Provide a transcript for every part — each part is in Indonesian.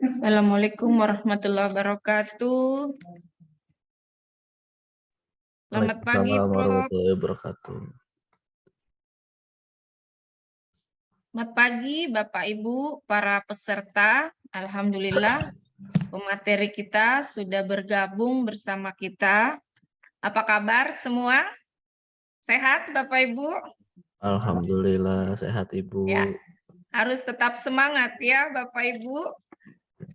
Assalamualaikum warahmatullahi wabarakatuh. Selamat pagi, Waalaikumsalam Prof. warahmatullahi wabarakatuh. Selamat pagi, Bapak Ibu, para peserta. Alhamdulillah, pemateri kita sudah bergabung bersama kita. Apa kabar semua? Sehat, Bapak Ibu? Alhamdulillah sehat Ibu. Ya, harus tetap semangat ya, Bapak Ibu.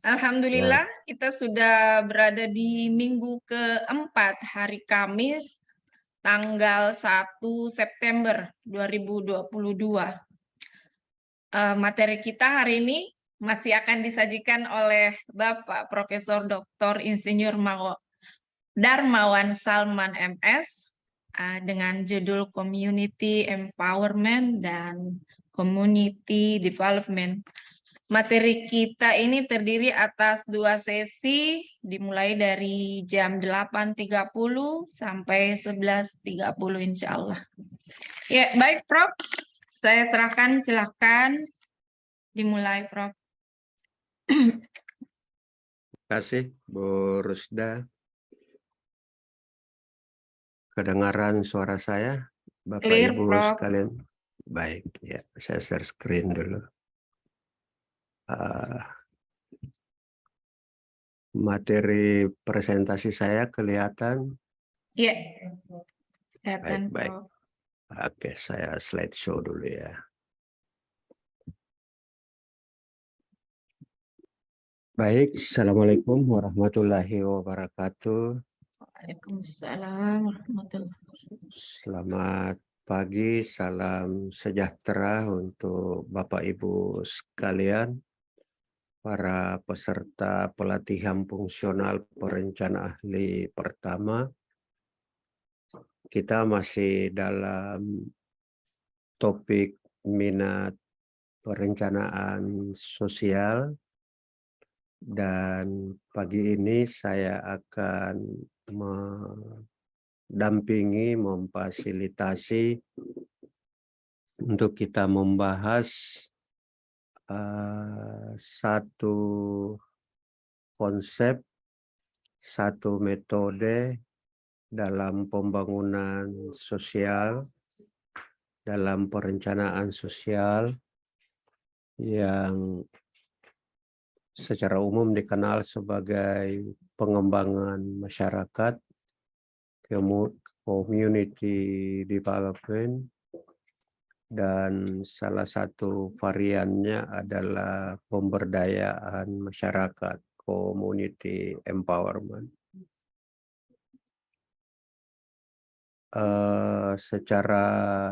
Alhamdulillah, kita sudah berada di minggu keempat, hari Kamis, tanggal 1 September 2022. Materi kita hari ini masih akan disajikan oleh Bapak Profesor Dr. Insinyur Darmawan Salman MS dengan judul Community Empowerment dan Community Development. Materi kita ini terdiri atas 2 sesi, dimulai dari jam 8.30 sampai 11.30 insya Allah. Ya, baik Prof. Saya serahkan, silahkan dimulai, Prof. Terima kasih, Bu Rusda. Kedengaran suara saya, Bapak Clear, Ibu Prof. sekalian? Baik, ya, saya share screen dulu. Materi presentasi saya kelihatan? Iya, kelihatan, Baik. Prof. Oke, saya slideshow dulu ya. Baik, Assalamualaikum warahmatullahi wabarakatuh. Waalaikumsalam warahmatullahi wabarakatuh. Selamat pagi, salam sejahtera untuk Bapak Ibu sekalian, para peserta pelatihan fungsional perencana ahli pertama. Kita masih dalam topik minat perencanaan sosial, dan pagi ini saya akan mendampingi, memfasilitasi untuk kita membahas satu konsep, satu metode dalam pembangunan sosial, dalam perencanaan sosial yang secara umum dikenal sebagai pengembangan masyarakat, community development, dan salah satu variannya adalah pemberdayaan masyarakat, community empowerment. Secara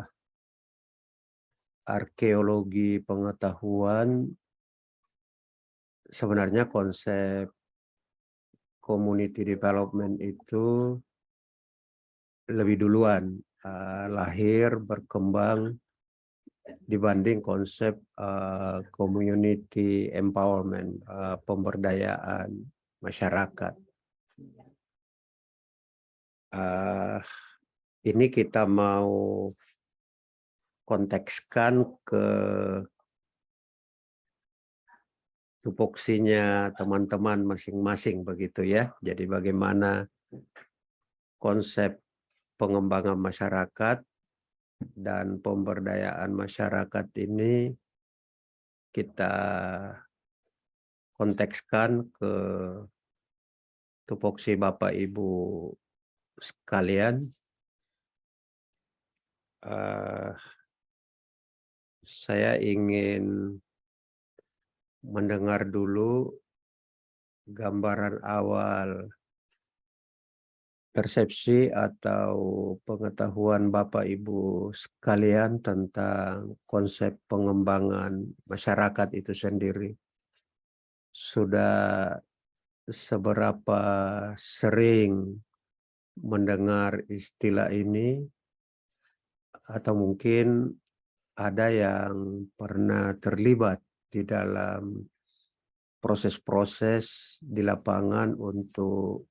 arkeologi pengetahuan, sebenarnya konsep community development itu lebih duluan lahir, berkembang dibanding konsep community empowerment, pemberdayaan masyarakat. Ini kita mau kontekskan ke tupoksinya teman-teman masing-masing begitu ya. Jadi bagaimana konsep pengembangan masyarakat dan pemberdayaan masyarakat ini kita kontekskan ke tupoksi Bapak Ibu sekalian. Saya ingin mendengar dulu gambaran awal persepsi atau pengetahuan Bapak Ibu sekalian tentang konsep pengembangan masyarakat itu sendiri. Sudah seberapa sering mendengar istilah ini, atau mungkin ada yang pernah terlibat di dalam proses-proses di lapangan untuk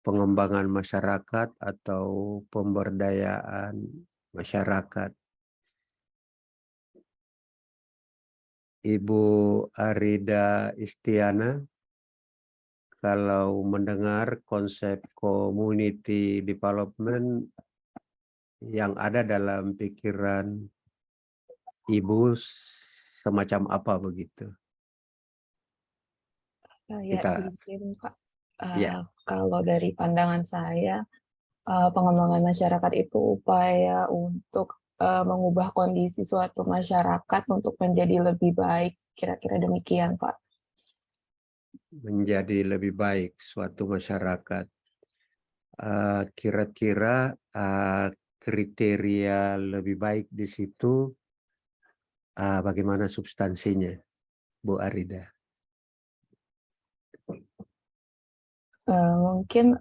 pengembangan masyarakat atau pemberdayaan masyarakat. Ibu Arida Istiana, kalau mendengar konsep community development yang ada dalam pikiran Ibu semacam apa begitu? Ya, Kita izin Pak. ya. Kalau dari pandangan saya, pengembangan masyarakat itu upaya untuk mengubah kondisi suatu masyarakat untuk menjadi lebih baik. Kira-kira demikian, Pak. Menjadi lebih baik suatu masyarakat. Kira-kira kriteria lebih baik di situ bagaimana substansinya, Bu Arida? Mungkin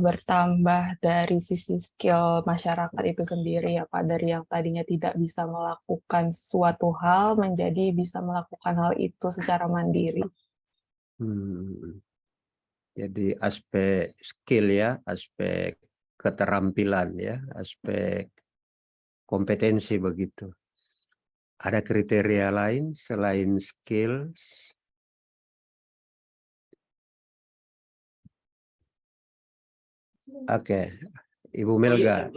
bertambah dari sisi skill masyarakat itu sendiri ya Pak, dari yang tadinya tidak bisa melakukan suatu hal menjadi bisa melakukan hal itu secara mandiri. Jadi aspek skill ya, aspek keterampilan ya, aspek kompetensi begitu. Ada kriteria lain selain skills? Oke, Ibu Melga.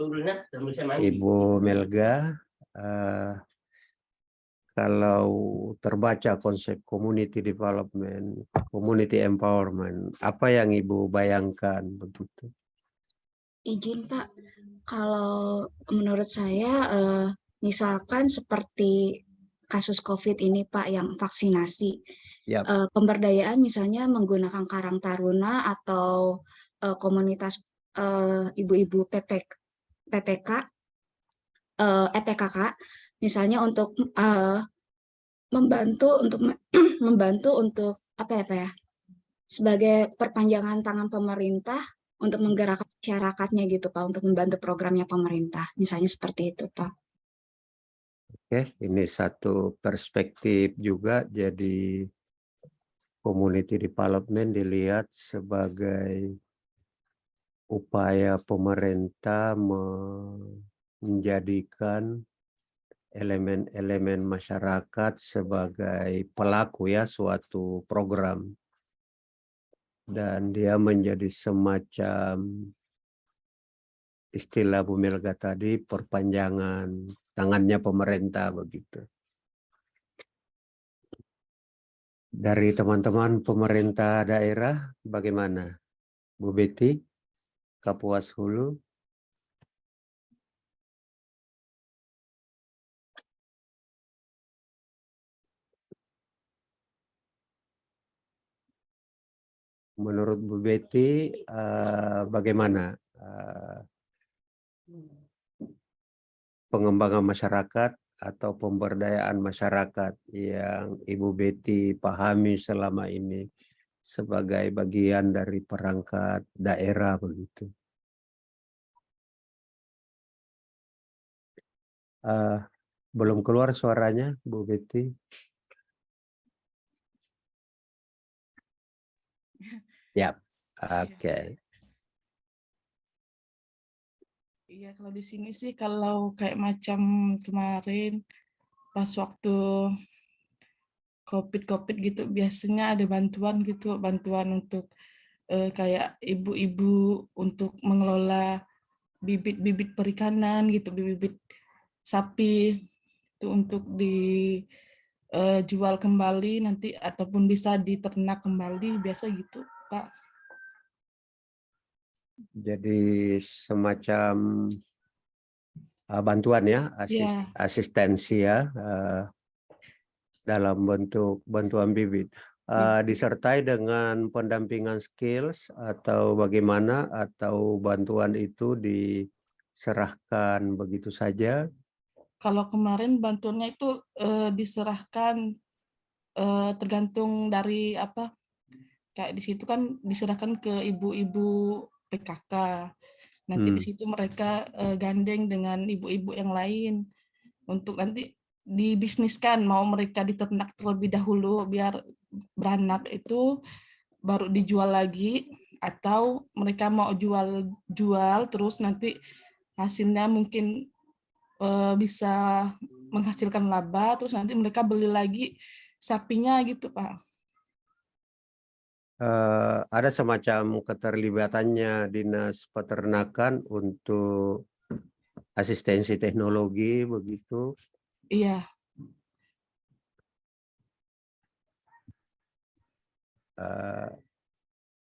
Ibu Melga, kalau terbaca konsep community development, community empowerment, apa yang Ibu bayangkan begitu? Izin Pak, kalau menurut saya misalkan seperti kasus COVID ini Pak yang vaksinasi, Yap. pemberdayaan misalnya menggunakan Karang Taruna atau komunitas ibu-ibu PPK, PKK, misalnya untuk membantu untuk apa ya sebagai perpanjangan tangan pemerintah untuk menggerakkan masyarakatnya gitu Pak, untuk membantu programnya pemerintah, misalnya seperti itu Pak. Oke, ini satu perspektif juga, jadi community development dilihat sebagai upaya pemerintah menjadikan elemen-elemen masyarakat sebagai pelaku ya suatu program, dan dia menjadi semacam istilah Bu Melga tadi, perpanjangan tangannya pemerintah begitu. Dari teman-teman pemerintah daerah bagaimana? Bu Betty, Kapuas Hulu. Menurut Bu Betty bagaimana pengembangan masyarakat atau pemberdayaan masyarakat yang Ibu Betty pahami selama ini sebagai bagian dari perangkat daerah begitu? Belum keluar suaranya, Bu Betty. Ya, oke. Iya, kalau di sini sih kalau kayak macam kemarin pas waktu COVID gitu biasanya ada bantuan gitu, bantuan untuk kayak ibu-ibu untuk mengelola bibit-bibit perikanan gitu, bibit sapi itu untuk dijual kembali nanti ataupun bisa diternak kembali, biasa gitu, Pak. Jadi semacam bantuan ya, asistensi ya, dalam bentuk bantuan bibit. Disertai dengan pendampingan skills atau bagaimana, atau bantuan itu diserahkan begitu saja? Kalau kemarin bantuannya itu diserahkan tergantung dari apa, kayak di situ kan diserahkan ke ibu-ibu PKK. Nanti di situ mereka gandeng dengan ibu-ibu yang lain untuk nanti dibisniskan, mau mereka diternak terlebih dahulu biar beranak itu baru dijual lagi, atau mereka mau jual terus nanti hasilnya mungkin bisa menghasilkan laba, terus nanti mereka beli lagi sapinya gitu Pak. Ada semacam keterlibatannya Dinas Peternakan untuk asistensi teknologi begitu. Iya,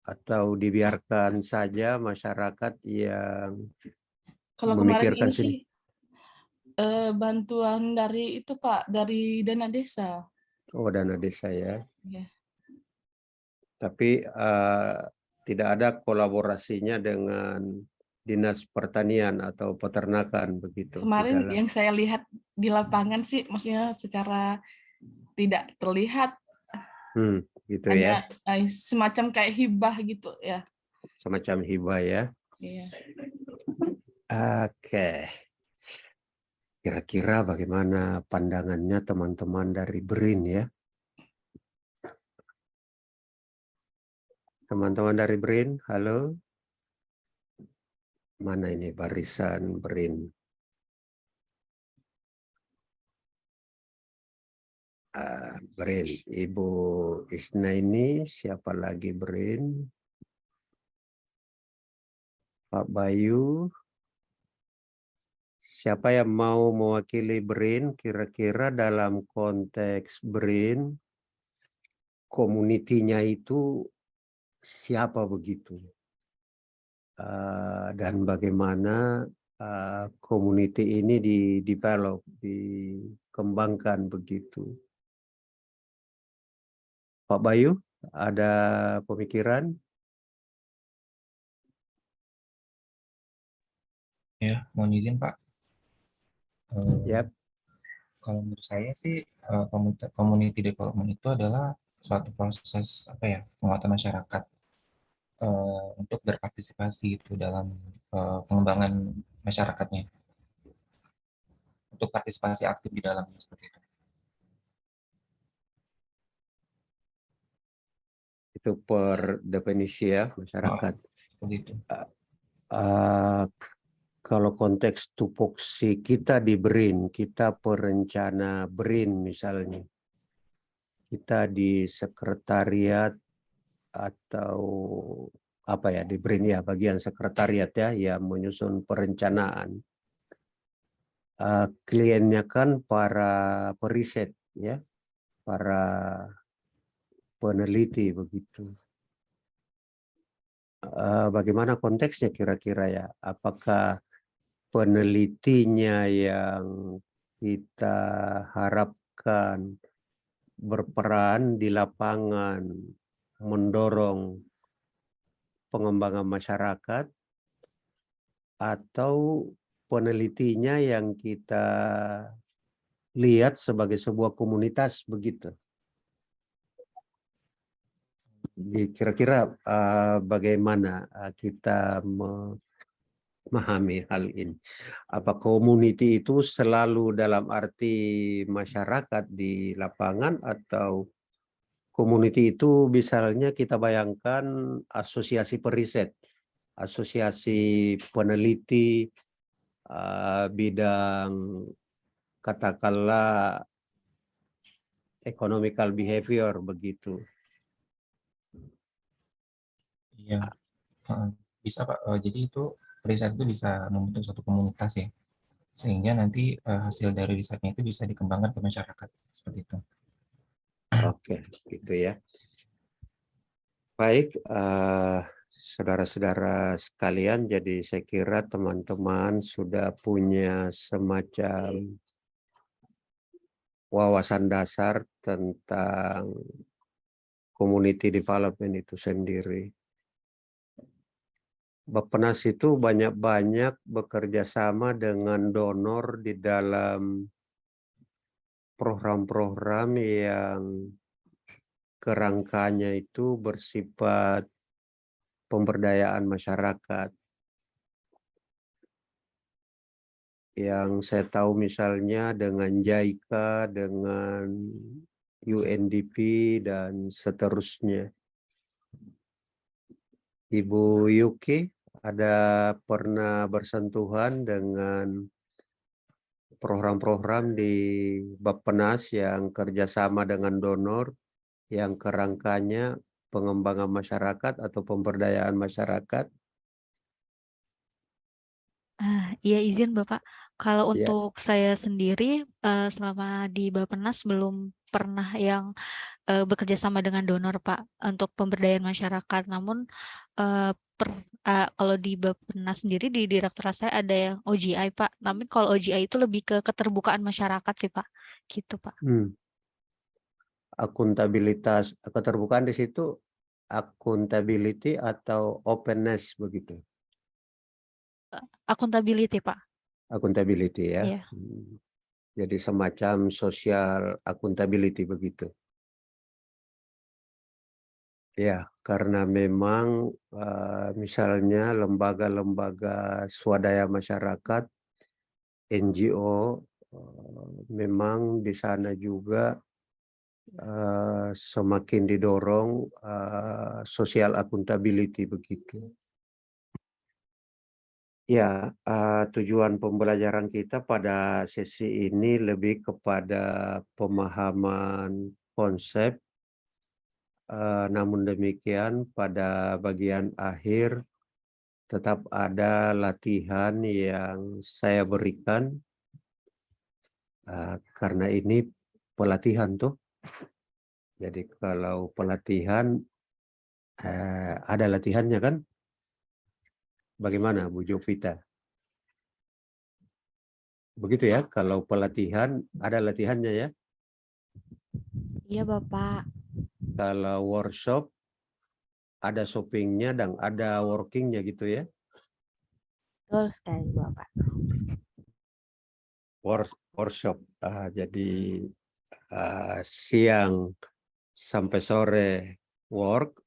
Atau dibiarkan saja masyarakat yang kalau kemarin memikirkan ini sih bantuan dari itu Pak, dari dana desa. dana desa ya. Iya. Tapi tidak ada kolaborasinya dengan Dinas Pertanian atau Peternakan begitu di Kemarin dalam. yang saya lihat di lapangan sih, maksudnya secara tidak terlihat, Gitu hanya ya. semacam kayak hibah gitu ya. Semacam hibah ya. Iya. Oke. Kira-kira bagaimana pandangannya teman-teman dari BRIN ya? Teman-teman dari BRIN, halo? Mana ini barisan BRIN? BRIN, Ibu Isna ini siapa lagi BRIN? Pak Bayu. Siapa yang mau mewakili BRIN kira-kira dalam konteks BRIN, komunitinya itu siapa begitu? Dan bagaimana community ini di-develop, dikembangkan begitu. Pak Bayu, ada pemikiran? Ya, mohon izin Pak. Yap. Kalau menurut saya sih community development itu adalah suatu proses penguatan masyarakat untuk berpartisipasi itu dalam pengembangan masyarakatnya, untuk partisipasi aktif di dalamnya seperti itu. Itu per definisi ya masyarakat. Seperti itu. Kalau konteks tupoksi kita di BRIN, kita perencana BRIN misalnya, kita di sekretariat atau apa ya di BRIN ya bagian sekretariat ya yang menyusun perencanaan. Kliennya kan para periset ya, para peneliti begitu. Bagaimana konteksnya kira-kira ya? Apakah penelitinya yang kita harapkan berperan di lapangan mendorong pengembangan masyarakat, atau penelitinya yang kita lihat sebagai sebuah komunitas begitu? Kira-kira bagaimana kita memahami hal ini? Apa community itu selalu dalam arti masyarakat di lapangan, atau community itu misalnya kita bayangkan asosiasi periset, asosiasi peneliti bidang katakanlah economical behavior begitu. Iya, bisa Pak. Jadi itu riset itu bisa membentuk suatu komunitas ya, sehingga nanti hasil dari risetnya itu bisa dikembangkan ke masyarakat seperti itu. Oke, gitu ya. Baik, saudara-saudara sekalian, jadi saya kira teman-teman sudah punya semacam wawasan dasar tentang community development itu sendiri. Bappenas itu banyak-banyak bekerja sama dengan donor di dalam program-program yang kerangkanya itu bersifat pemberdayaan masyarakat. Yang saya tahu misalnya dengan JICA, dengan UNDP, dan seterusnya. Ibu Yuki, ada pernah bersentuhan dengan program-program di Bappenas yang kerjasama dengan donor yang kerangkanya pengembangan masyarakat atau pemberdayaan masyarakat? Iya izin Bapak. Kalau Ya. untuk saya sendiri selama di Bappenas belum pernah yang bekerja sama dengan donor Pak untuk pemberdayaan masyarakat. Namun kalau di Bappenas sendiri di direktorat saya ada yang OGI Pak. Tapi kalau OGI itu lebih ke keterbukaan masyarakat sih Pak. Gitu Pak. Akuntabilitas, keterbukaan di situ accountability atau openness begitu? Accountability Pak. Accountability ya. Iya. Jadi semacam social accountability begitu. Ya, karena memang misalnya lembaga-lembaga swadaya masyarakat, NGO, memang di sana juga semakin didorong social accountability begitu. Ya, tujuan pembelajaran kita pada sesi ini lebih kepada pemahaman konsep. Namun demikian pada bagian akhir tetap ada latihan yang saya berikan karena ini pelatihan tuh. Jadi kalau pelatihan ada latihannya kan? Bagaimana Bu Jovita? Begitu ya, kalau pelatihan ada latihannya ya? Iya Bapak. Kalau workshop ada shoppingnya dan ada workingnya gitu ya? Betul sekali Bapak. Workshop. Jadi siang sampai sore work,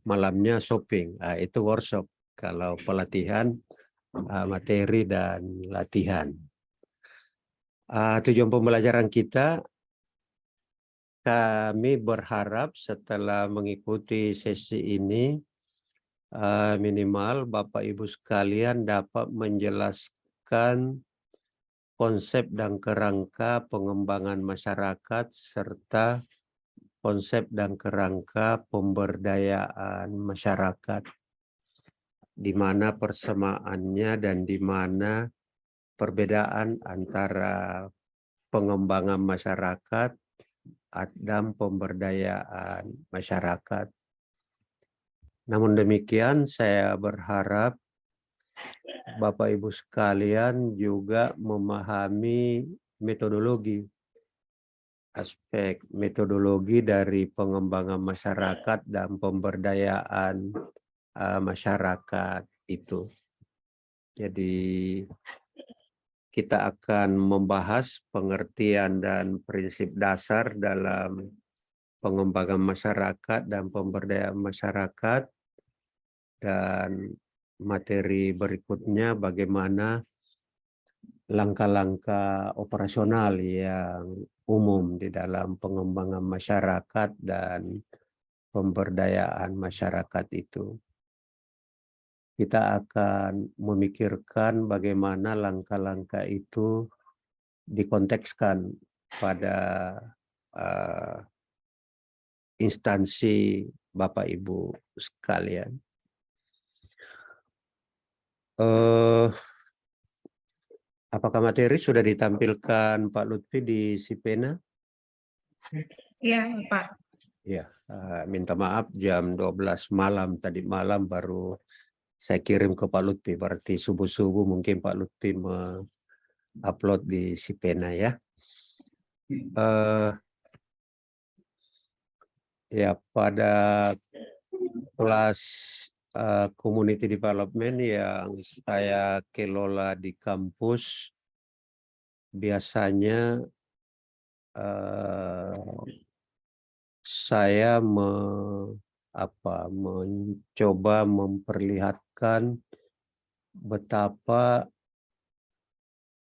malamnya shopping. Itu workshop. Kalau pelatihan materi dan latihan. Tujuan pembelajaran kita, kami berharap setelah mengikuti sesi ini minimal Bapak Ibu sekalian dapat menjelaskan konsep dan kerangka pengembangan masyarakat serta konsep dan kerangka pemberdayaan masyarakat, di mana persamaannya dan di mana perbedaan antara pengembangan masyarakat dan pemberdayaan masyarakat. Namun demikian, saya berharap Bapak Ibu sekalian juga memahami metodologi, aspek metodologi dari pengembangan masyarakat dan pemberdayaan masyarakat itu. Jadi kita akan membahas pengertian dan prinsip dasar dalam pengembangan masyarakat dan pemberdayaan masyarakat, dan materi berikutnya bagaimana langkah-langkah operasional yang umum di dalam pengembangan masyarakat dan pemberdayaan masyarakat itu. Kita akan memikirkan bagaimana langkah-langkah itu dikontekskan pada instansi Bapak Ibu sekalian. Apakah materi sudah ditampilkan Pak Lutfi di Sipena? Iya Pak. Ya, minta maaf jam 12 malam tadi malam baru saya kirim ke Pak Lutfi, berarti subuh-subuh mungkin Pak Lutfi upload di Sipena ya. Ya, pada kelas community development yang saya kelola di kampus, biasanya saya mencoba memperlihatkan betapa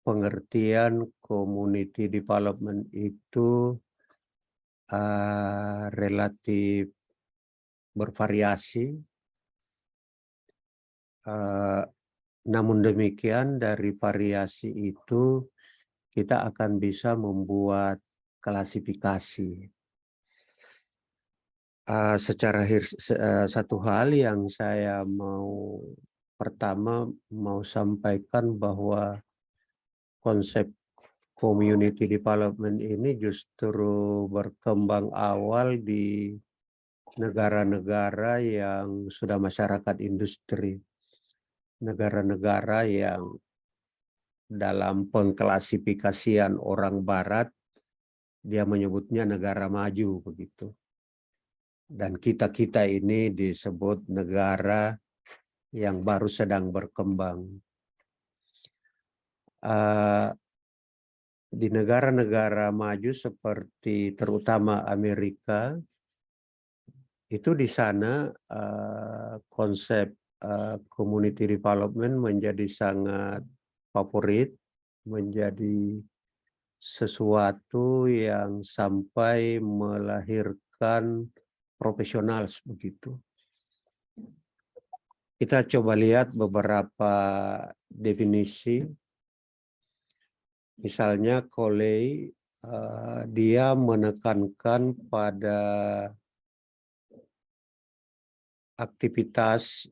pengertian community development itu relatif bervariasi. Namun demikian dari variasi itu kita akan bisa membuat klasifikasi. Satu hal yang saya pertama mau sampaikan bahwa konsep community development ini justru berkembang awal di negara-negara yang sudah masyarakat industri. Negara-negara yang dalam pengklasifikasian orang barat, dia menyebutnya negara maju begitu. Dan kita-kita ini disebut negara yang baru sedang berkembang. Di negara-negara maju seperti terutama Amerika, itu di sana konsep community development menjadi sangat favorit, menjadi sesuatu yang sampai melahirkan profesional begitu. Kita coba lihat beberapa definisi. Misalnya Coley, dia menekankan pada aktivitas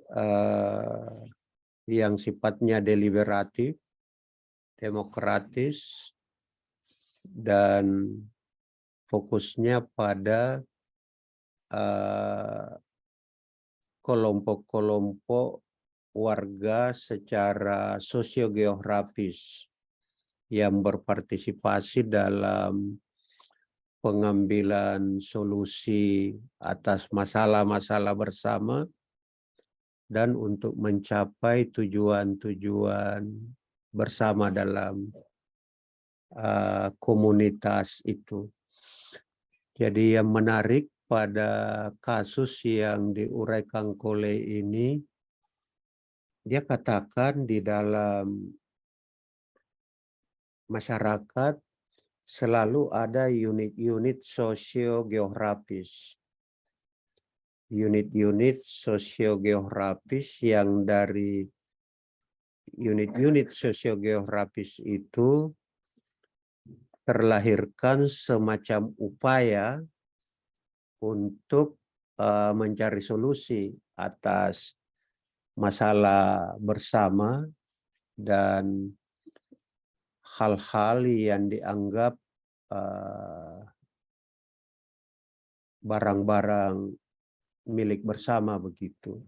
yang sifatnya deliberatif, demokratis, dan fokusnya pada kelompok-kelompok warga secara sosiogeografis yang berpartisipasi dalam pengambilan solusi atas masalah-masalah bersama dan untuk mencapai tujuan-tujuan bersama dalam komunitas itu. Jadi yang menarik pada kasus yang diuraikan Coley ini, dia katakan di dalam masyarakat selalu ada unit-unit sosiogeografis. Unit-unit sosiogeografis yang dari unit-unit sosiogeografis itu terlahirkan semacam upaya untuk mencari solusi atas masalah bersama dan hal-hal yang dianggap barang-barang milik bersama begitu.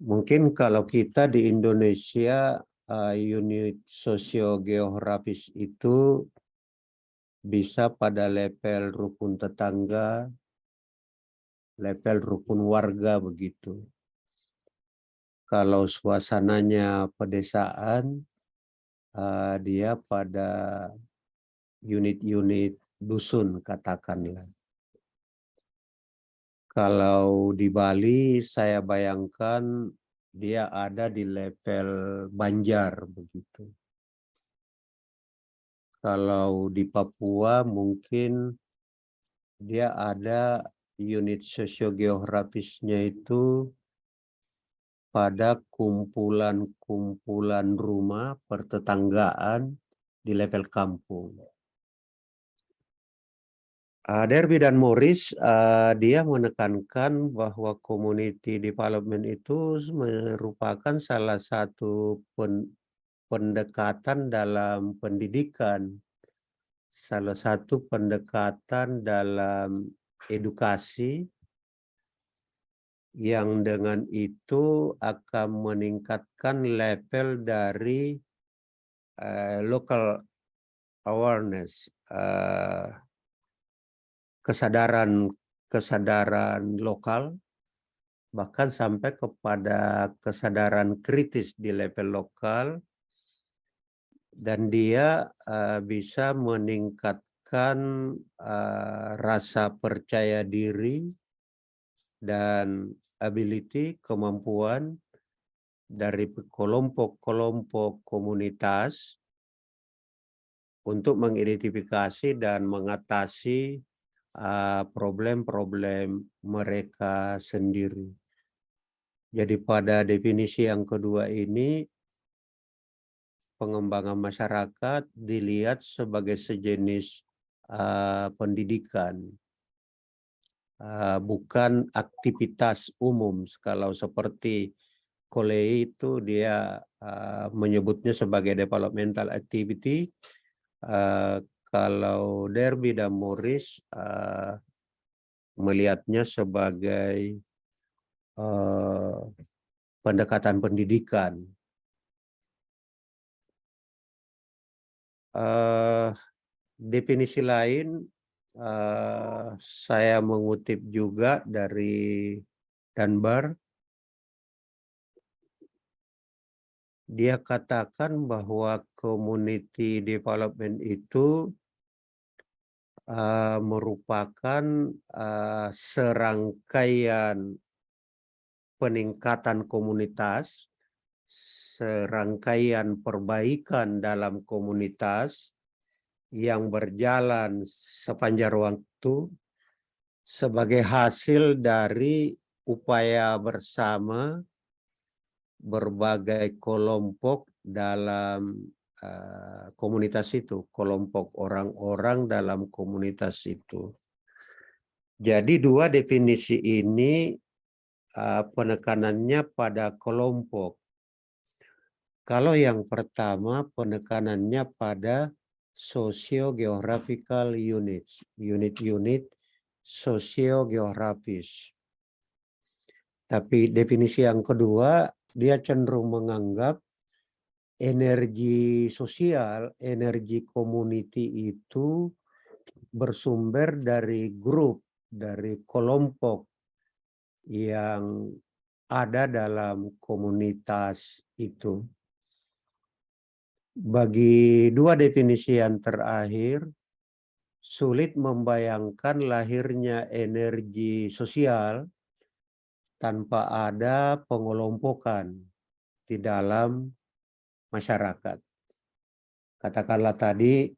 Mungkin kalau kita di Indonesia unit sosiogeografis itu bisa pada level rukun tetangga, level rukun warga begitu. Kalau suasananya pedesaan, dia pada unit-unit dusun katakanlah. Kalau di Bali saya bayangkan dia ada di level Banjar begitu. Kalau di Papua mungkin dia ada unit sosiogeografisnya itu pada kumpulan-kumpulan rumah pertetanggaan di level kampung. Derby dan Morris dia menekankan bahwa community development itu merupakan salah satu pendekatan dalam pendidikan, salah satu pendekatan dalam edukasi yang dengan itu akan meningkatkan level dari local awareness, kesadaran lokal, bahkan sampai kepada kesadaran kritis di level lokal, dan dia bisa meningkatkan rasa percaya diri dan ability, kemampuan dari kelompok-kelompok komunitas untuk mengidentifikasi dan mengatasi problem-problem mereka sendiri. Jadi pada definisi yang kedua ini, pengembangan masyarakat dilihat sebagai sejenis pendidikan, bukan aktivitas umum. Kalau seperti Coley itu dia menyebutnya sebagai developmental activity. Kalau Derby dan Morris melihatnya sebagai pendekatan pendidikan. Definisi lain saya mengutip juga dari Dunbar. Dia katakan bahwa community development itu merupakan serangkaian peningkatan komunitas, serangkaian perbaikan dalam komunitas yang berjalan sepanjang waktu sebagai hasil dari upaya bersama berbagai kelompok dalam komunitas itu, kelompok orang-orang dalam komunitas itu. Jadi dua definisi ini penekanannya pada kelompok. Kalau yang pertama penekanannya pada socio-geographical units, unit-unit sosiogeografis. Tapi definisi yang kedua, dia cenderung menganggap energi sosial, energi community itu bersumber dari grup, dari kelompok yang ada dalam komunitas itu. Bagi dua definisi yang terakhir, sulit membayangkan lahirnya energi sosial tanpa ada pengelompokan di dalam masyarakat. Katakanlah tadi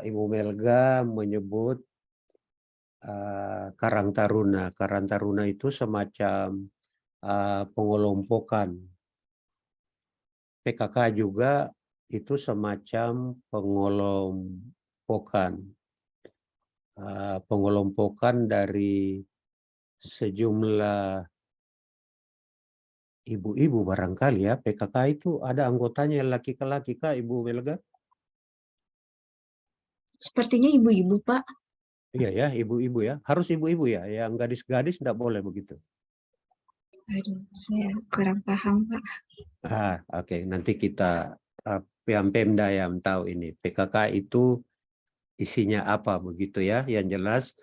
Ibu Melga menyebut Karang Taruna. Karang Taruna itu semacam pengelompokan. PKK juga itu semacam pengelompokan. Pengelompokan dari sejumlah ibu-ibu barangkali ya. PKK itu ada anggotanya laki-laki kah Ibu Melga? Sepertinya ibu-ibu, Pak. Iya ya, ibu-ibu ya. Harus ibu-ibu ya. Yang gadis-gadis tidak boleh begitu. Aduh, saya kurang paham, Pak. Oke. Nanti kita yang Pemda yang tahu ini. PKK itu isinya apa begitu ya. Yang jelas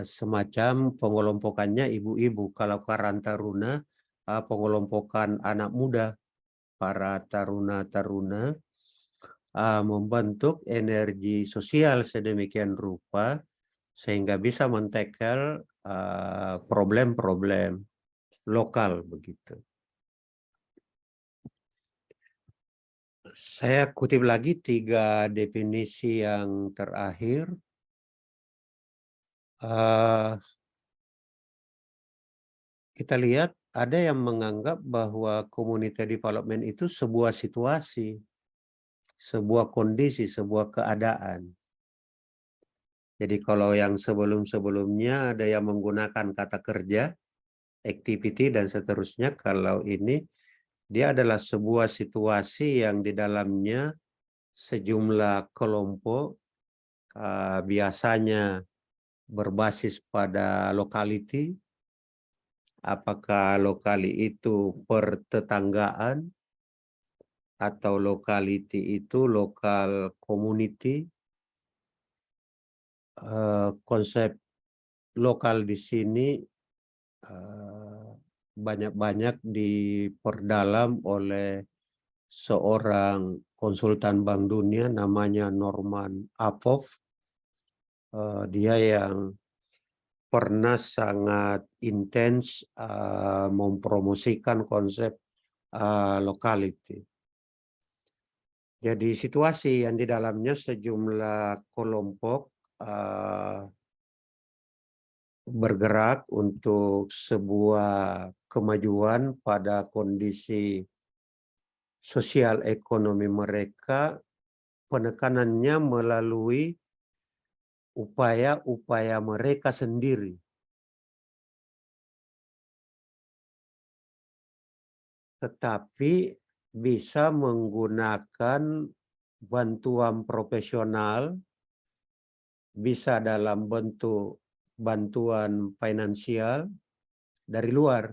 semacam pengelompokannya ibu-ibu. Kalau Karang Taruna, pengelompokan anak muda, para taruna-taruna, membentuk energi sosial sedemikian rupa sehingga bisa men-tackle problem-problem lokal begitu. Saya kutip lagi 3 definisi yang terakhir. Kita lihat ada yang menganggap bahwa community development itu sebuah situasi, sebuah kondisi, sebuah keadaan. Jadi kalau yang sebelum-sebelumnya ada yang menggunakan kata kerja, activity dan seterusnya, kalau ini dia adalah sebuah situasi yang di dalamnya sejumlah kelompok biasanya berbasis pada lokality, apakah lokali itu pertetanggaan atau lokality itu lokal community. Konsep lokal di sini banyak-banyak diperdalam oleh seorang konsultan Bank Dunia namanya Norman Apov. Dia yang pernah sangat intens mempromosikan konsep locality. Jadi situasi yang di dalamnya sejumlah kelompok bergerak untuk sebuah kemajuan pada kondisi sosial ekonomi mereka, penekanannya melalui upaya-upaya mereka sendiri. Tetapi bisa menggunakan bantuan profesional, bisa dalam bentuk bantuan finansial dari luar,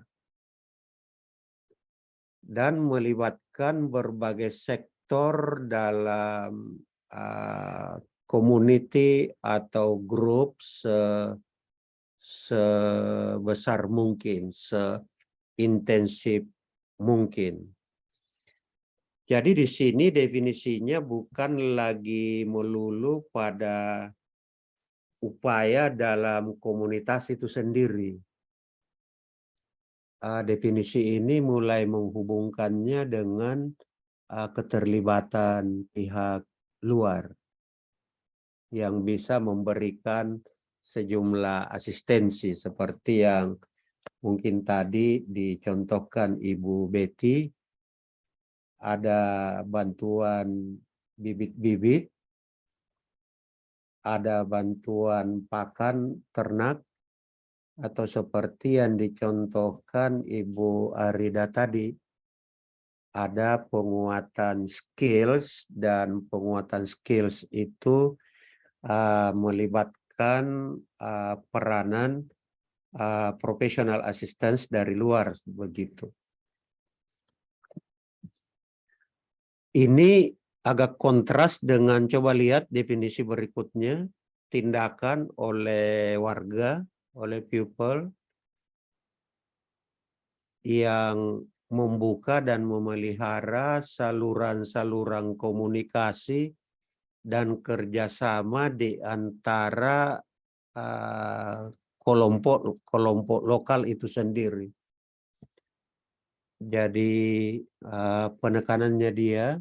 dan melibatkan berbagai sektor dalam community atau grup sebesar mungkin, seintensif mungkin. Jadi di sini definisinya bukan lagi melulu pada upaya dalam komunitas itu sendiri. Definisi ini mulai menghubungkannya dengan keterlibatan pihak luar yang bisa memberikan sejumlah asistensi seperti yang mungkin tadi dicontohkan Ibu Betty. Ada bantuan bibit-bibit, ada bantuan pakan ternak, atau seperti yang dicontohkan Ibu Arida tadi, ada penguatan skills, dan penguatan skills itu melibatkan peranan professional assistance dari luar begitu. Ini agak kontras dengan, coba lihat definisi berikutnya, tindakan oleh warga, oleh people yang membuka dan memelihara saluran-saluran komunikasi dan kerjasama di antara kelompok lokal itu sendiri. Jadi penekanannya dia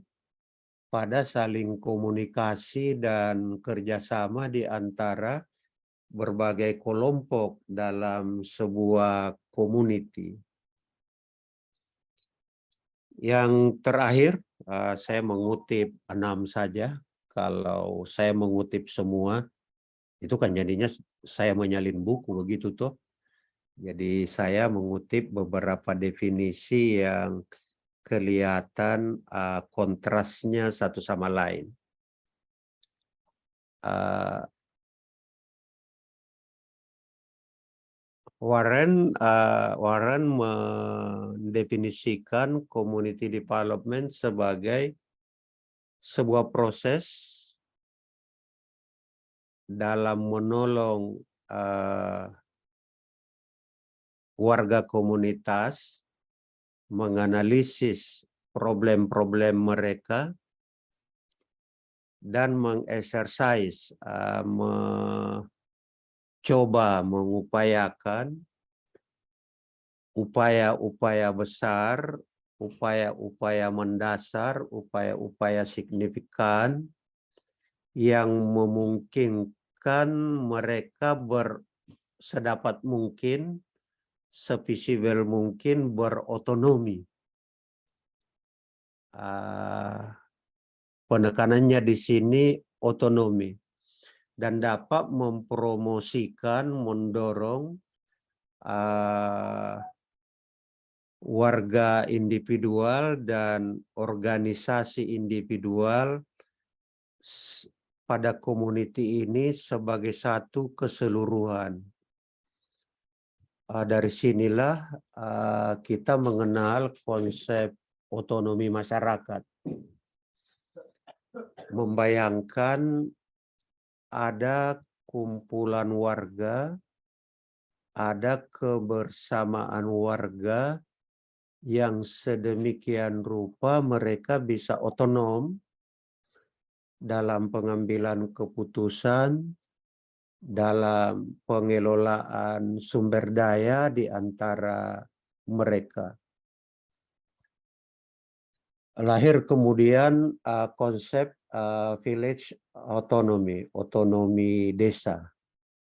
pada saling komunikasi dan kerjasama di antara berbagai kelompok dalam sebuah community. Yang terakhir, saya mengutip 6 saja. Kalau saya mengutip semua, itu kan jadinya saya menyalin buku begitu toh. Jadi saya mengutip beberapa definisi yang kelihatan kontrasnya satu sama lain. Warren mendefinisikan community development sebagai sebuah proses dalam menolong warga komunitas menganalisis problem-problem mereka dan mengeksersis, mencoba mengupayakan upaya-upaya besar, upaya-upaya mendasar, upaya-upaya signifikan yang memungkinkan mereka sedapat mungkin, sevisible mungkin berotonomi. Penekanannya di sini otonomi, dan dapat mempromosikan, mendorong warga individual dan organisasi individual pada community ini sebagai satu keseluruhan. Dari sinilah kita mengenal konsep otonomi masyarakat. Membayangkan ada kumpulan warga, ada kebersamaan warga yang sedemikian rupa mereka bisa otonom dalam pengambilan keputusan, dalam pengelolaan sumber daya di antara mereka. Lahir kemudian konsep village autonomy, otonomi desa.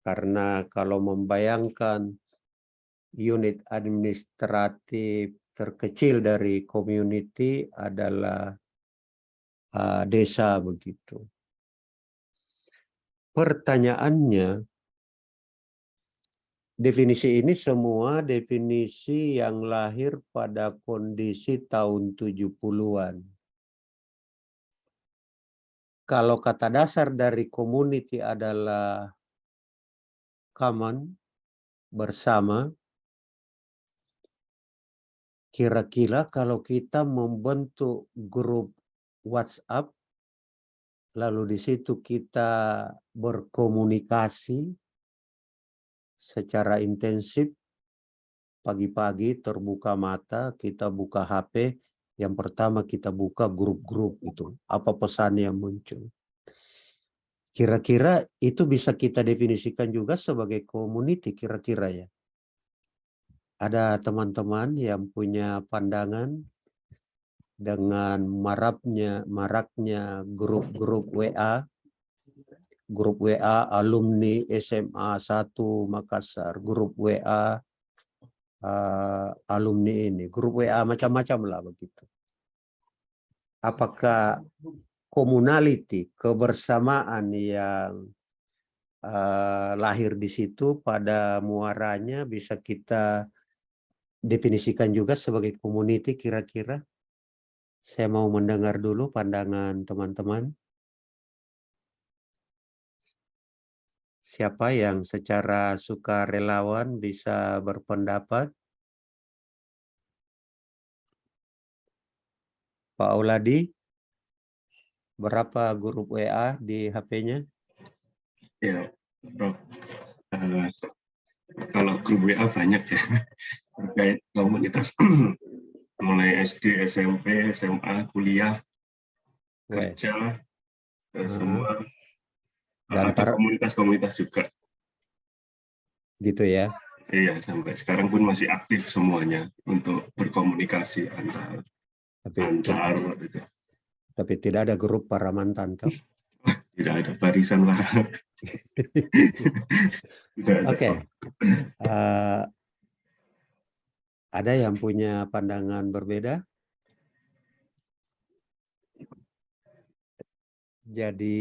Karena kalau membayangkan unit administratif terkecil dari community adalah desa begitu. Pertanyaannya, definisi ini semua definisi yang lahir pada kondisi tahun 70-an. Kalau kata dasar dari community adalah common, bersama, kira-kira kalau kita membentuk grup WhatsApp, lalu di situ kita berkomunikasi secara intensif, pagi-pagi terbuka mata, kita buka HP, yang pertama kita buka grup-grup itu, apa pesan yang muncul. Kira-kira itu bisa kita definisikan juga sebagai community kira-kira ya. Ada teman-teman yang punya pandangan dengan maraknya grup-grup WA, grup WA alumni SMA 1 Makassar, grup WA alumni ini, grup WA macam-macam lah begitu. Apakah communality, kebersamaan yang lahir di situ pada muaranya bisa kita definisikan juga sebagai community kira-kira? Saya mau mendengar dulu pandangan teman-teman. Siapa yang secara sukarelawan bisa berpendapat? Pak Auladi, berapa grup WA di HP-nya? Ya, Prof. Kalau grup WA banyak ya, terkait komunitas mulai SD, SMP, SMA, kuliah, kerja, semua. Dan ada komunitas-komunitas juga. Gitu ya? Iya, sampai sekarang pun masih aktif semuanya untuk berkomunikasi antar gitu. Tapi tidak ada grup para mantan, toh? Tidak ada barisan para. Oke. Ada yang punya pandangan berbeda? Jadi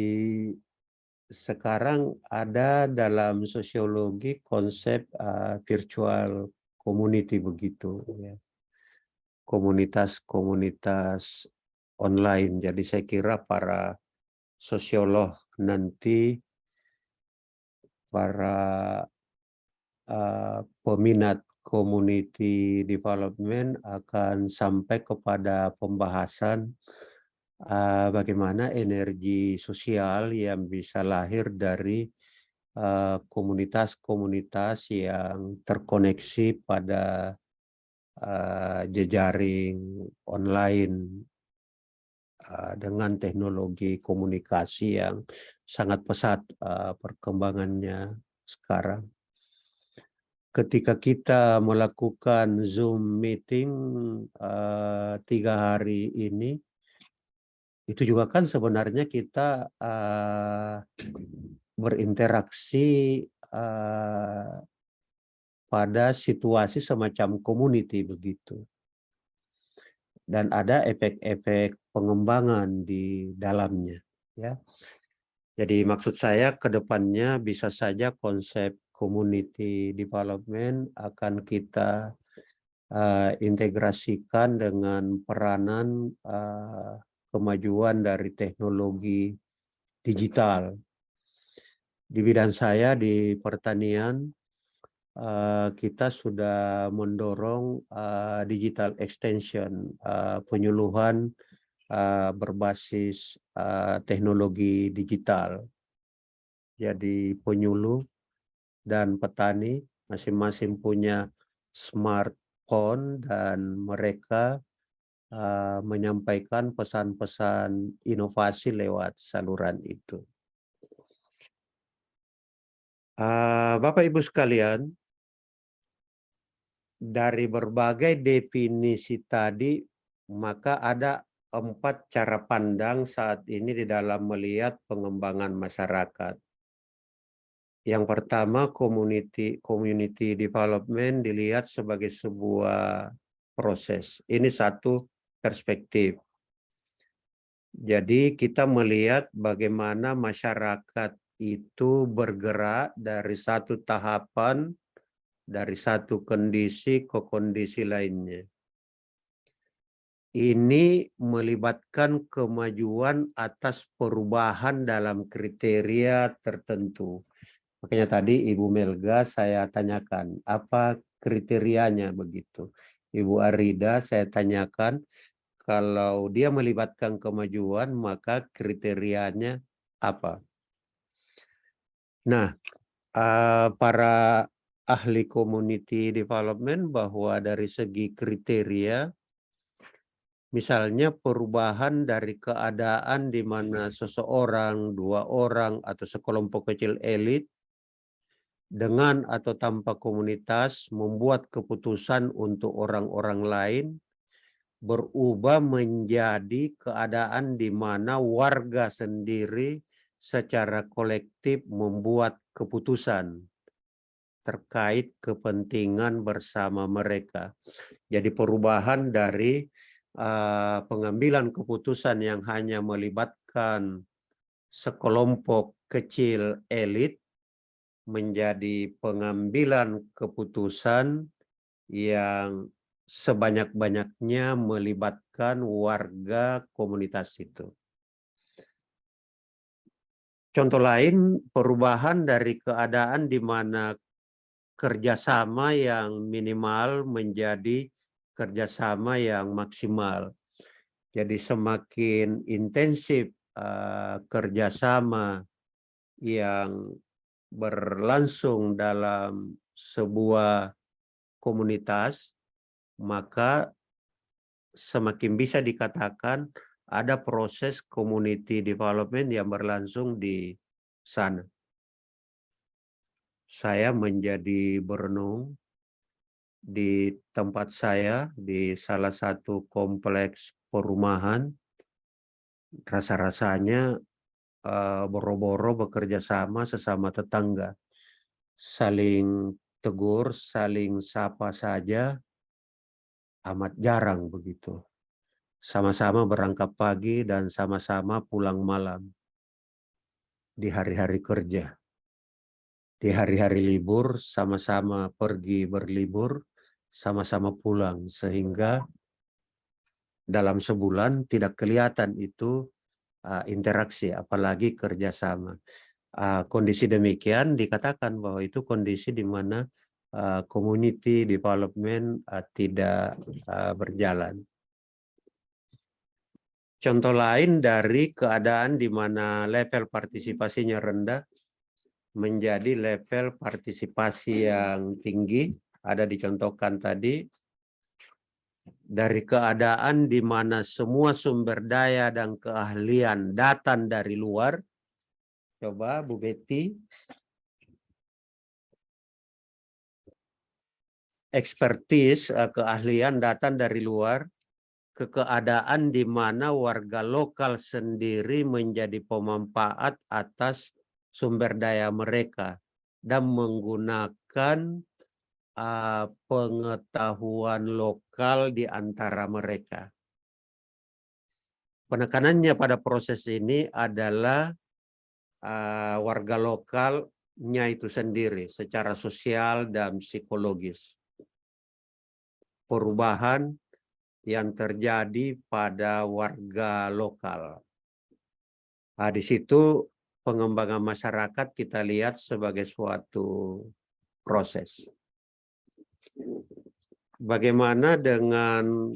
sekarang ada dalam sosiologi konsep virtual community begitu ya. Komunitas-komunitas online. Jadi saya kira para sosiolog nanti, para peminat community development akan sampai kepada pembahasan bagaimana energi sosial yang bisa lahir dari komunitas-komunitas yang terkoneksi pada jejaring online dengan teknologi komunikasi yang sangat pesat perkembangannya sekarang. Ketika kita melakukan Zoom meeting 3 hari ini, itu juga kan sebenarnya kita berinteraksi pada situasi semacam community begitu. Dan ada efek-efek pengembangan di dalamnya. Ya. Jadi maksud saya ke depannya bisa saja konsep community development akan kita integrasikan dengan peranan kemajuan dari teknologi digital. Di bidang saya di pertanian, kita sudah mendorong digital extension, penyuluhan berbasis teknologi digital. Jadi penyuluh dan petani masing-masing punya smartphone dan mereka menyampaikan pesan-pesan inovasi lewat saluran itu. Bapak Ibu sekalian, dari berbagai definisi tadi, maka ada 4 cara pandang saat ini di dalam melihat pengembangan masyarakat. Yang pertama, community development dilihat sebagai sebuah proses. Ini satu perspektif. Jadi kita melihat bagaimana masyarakat itu bergerak dari satu tahapan, dari satu kondisi ke kondisi lainnya. Ini melibatkan kemajuan atas perubahan dalam kriteria tertentu. Makanya tadi Ibu Melga saya tanyakan, apa kriterianya begitu. Ibu Arida saya tanyakan, kalau dia melibatkan kemajuan, maka kriterianya apa? Nah, para ahli community development bahwa dari segi kriteria, misalnya perubahan dari keadaan di mana seseorang, dua orang, atau sekelompok kecil elit dengan atau tanpa komunitas membuat keputusan untuk orang-orang lain berubah menjadi keadaan di mana warga sendiri secara kolektif membuat keputusan terkait kepentingan bersama mereka. Jadi perubahan dari pengambilan keputusan yang hanya melibatkan sekelompok kecil elit menjadi pengambilan keputusan yang sebanyak-banyaknya melibatkan warga komunitas itu. Contoh lain, perubahan dari keadaan di mana kerjasama yang minimal menjadi kerjasama yang maksimal. Jadi semakin intensif kerjasama yang berlangsung dalam sebuah komunitas, maka semakin bisa dikatakan ada proses community development yang berlangsung di sana. Saya menjadi berenung di tempat saya di salah satu kompleks perumahan. Rasa-rasanya boro-boro bekerja sama sesama tetangga. Saling tegur, saling sapa saja amat jarang begitu. Sama-sama berangkat pagi dan sama-sama pulang malam di hari-hari kerja. Di hari-hari libur sama-sama pergi berlibur, sama-sama pulang, sehingga dalam sebulan tidak kelihatan itu interaksi, apalagi kerjasama. Kondisi demikian dikatakan bahwa itu kondisi di mana community development tidak berjalan. Contoh lain dari keadaan di mana level partisipasinya rendah menjadi level partisipasi yang tinggi, ada dicontohkan tadi, dari keadaan di mana semua sumber daya dan keahlian datang dari luar. Coba Bu Betty. Expertise, keahlian datang dari luar, ke keadaan di mana warga lokal sendiri menjadi pemanfaat atas sumber daya mereka dan menggunakan pengetahuan lokal di antara mereka. Penekanannya pada proses ini adalah warga lokalnya itu sendiri secara sosial dan psikologis. Perubahan yang terjadi pada warga lokal. Di situ pengembangan masyarakat kita lihat sebagai suatu proses. Bagaimana dengan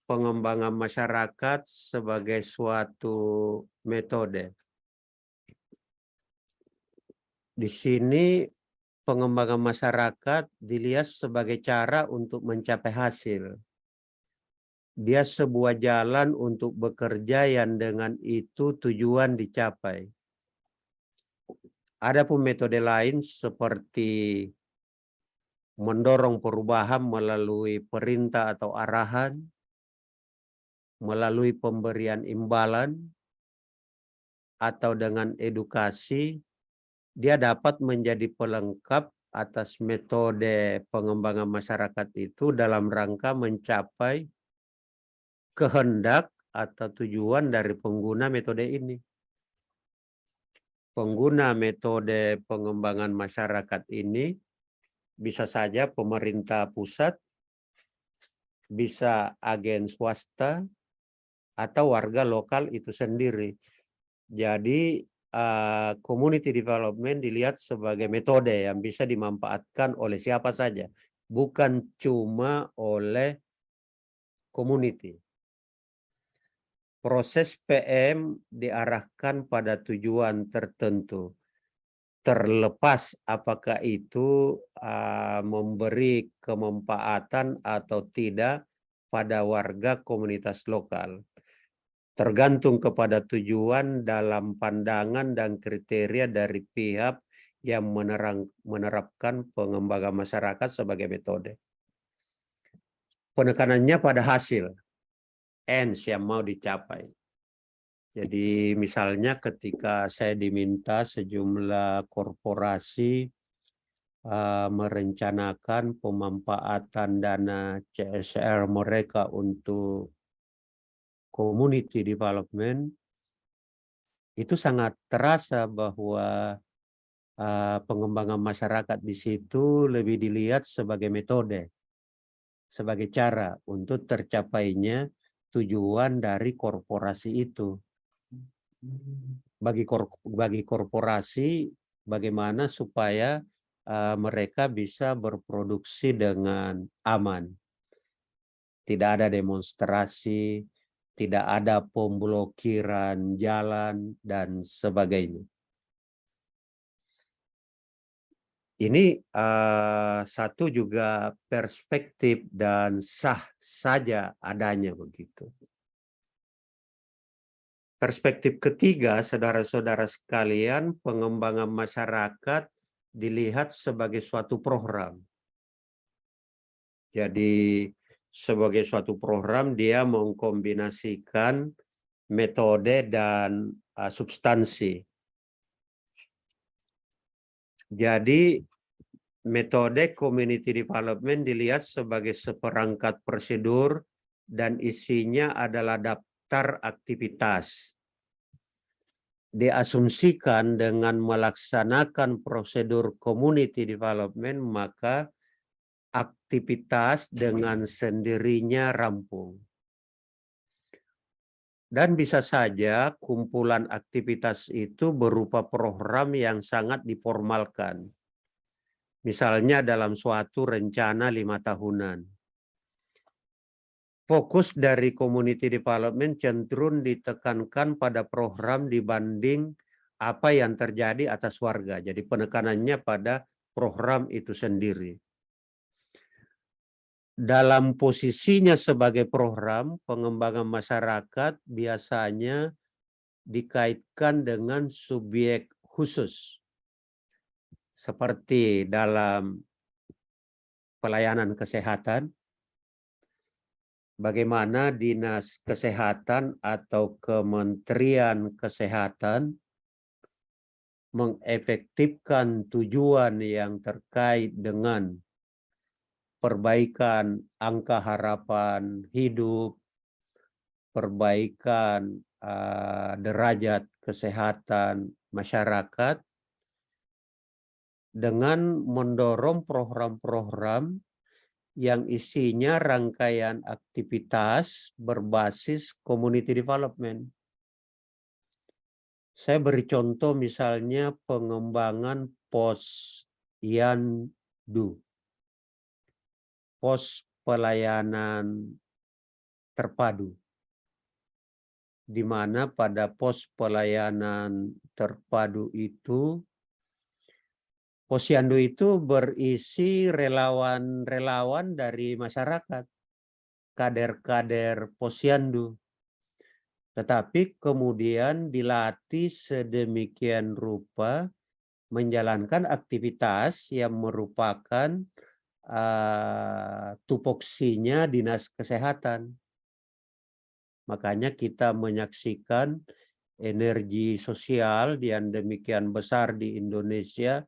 pengembangan masyarakat sebagai suatu metode? Di sini pengembangan masyarakat dilihat sebagai cara untuk mencapai hasil. Dia sebuah jalan untuk bekerja yang dengan itu tujuan dicapai. Adapun metode lain seperti mendorong perubahan melalui perintah atau arahan, melalui pemberian imbalan, atau dengan edukasi, dia dapat menjadi pelengkap atas metode pengembangan masyarakat itu dalam rangka mencapai kehendak atau tujuan dari pengguna metode ini. Pengguna metode pengembangan masyarakat ini bisa saja pemerintah pusat, bisa agen swasta, atau warga lokal itu sendiri. Jadi community development dilihat sebagai metode yang bisa dimanfaatkan oleh siapa saja, bukan cuma oleh community. Proses PM diarahkan pada tujuan tertentu, terlepas apakah itu memberi kemanfaatan atau tidak pada warga komunitas lokal. Tergantung kepada tujuan dalam pandangan dan kriteria dari pihak yang menerapkan pengembangan masyarakat sebagai metode. Penekanannya pada hasil, ends yang mau dicapai. Jadi misalnya ketika saya diminta sejumlah korporasi merencanakan pemanfaatan dana CSR mereka untuk community development, itu sangat terasa bahwa pengembangan masyarakat di situ lebih dilihat sebagai metode, sebagai cara untuk tercapainya tujuan dari korporasi itu. Bagi korporasi, bagaimana supaya mereka bisa berproduksi dengan aman. Tidak ada demonstrasi, tidak ada pemblokiran jalan, dan sebagainya. Ini satu juga perspektif dan sah saja adanya begitu. Perspektif ketiga, saudara-saudara sekalian, pengembangan masyarakat dilihat sebagai suatu program. Jadi sebagai suatu program dia mengkombinasikan metode dan substansi. Jadi metode community development dilihat sebagai seperangkat prosedur dan isinya adalah daftar aktivitas. Diasumsikan dengan melaksanakan prosedur community development, maka aktivitas dengan sendirinya rampung. Dan bisa saja kumpulan aktivitas itu berupa program yang sangat diformalkan. Misalnya dalam suatu rencana 5 tahunan. Fokus dari community development cenderung ditekankan pada program dibanding apa yang terjadi atas warga. Jadi penekanannya pada program itu sendiri. Dalam posisinya sebagai program, pengembangan masyarakat biasanya dikaitkan dengan subjek khusus. Seperti dalam pelayanan kesehatan, bagaimana Dinas Kesehatan atau Kementerian Kesehatan mengefektifkan tujuan yang terkait dengan perbaikan angka harapan hidup, perbaikan derajat kesehatan masyarakat dengan mendorong program-program yang isinya rangkaian aktivitas berbasis community development. Saya beri contoh misalnya pengembangan posyandu. Pos pelayanan terpadu, di mana pada pos pelayanan terpadu itu, posyandu itu berisi relawan-relawan dari masyarakat, kader-kader posyandu, tetapi kemudian dilatih sedemikian rupa menjalankan aktivitas yang merupakan tupoksinya Dinas Kesehatan. Makanya kita menyaksikan energi sosial yang demikian besar di Indonesia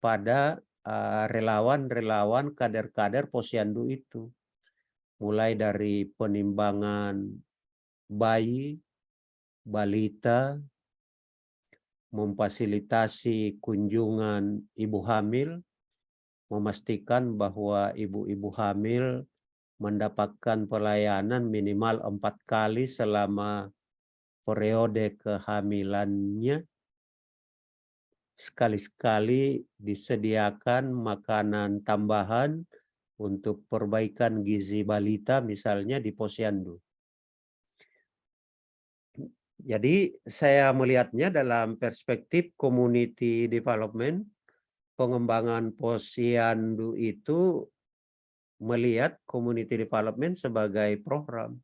pada relawan-relawan, kader-kader posyandu itu. Mulai dari penimbangan bayi, balita, memfasilitasi kunjungan ibu hamil, memastikan bahwa ibu-ibu hamil mendapatkan pelayanan minimal 4 kali selama periode kehamilannya. Sekali-sekali disediakan makanan tambahan untuk perbaikan gizi balita misalnya di posyandu. Jadi saya melihatnya dalam perspektif community development, pengembangan posyandu itu melihat community development sebagai program.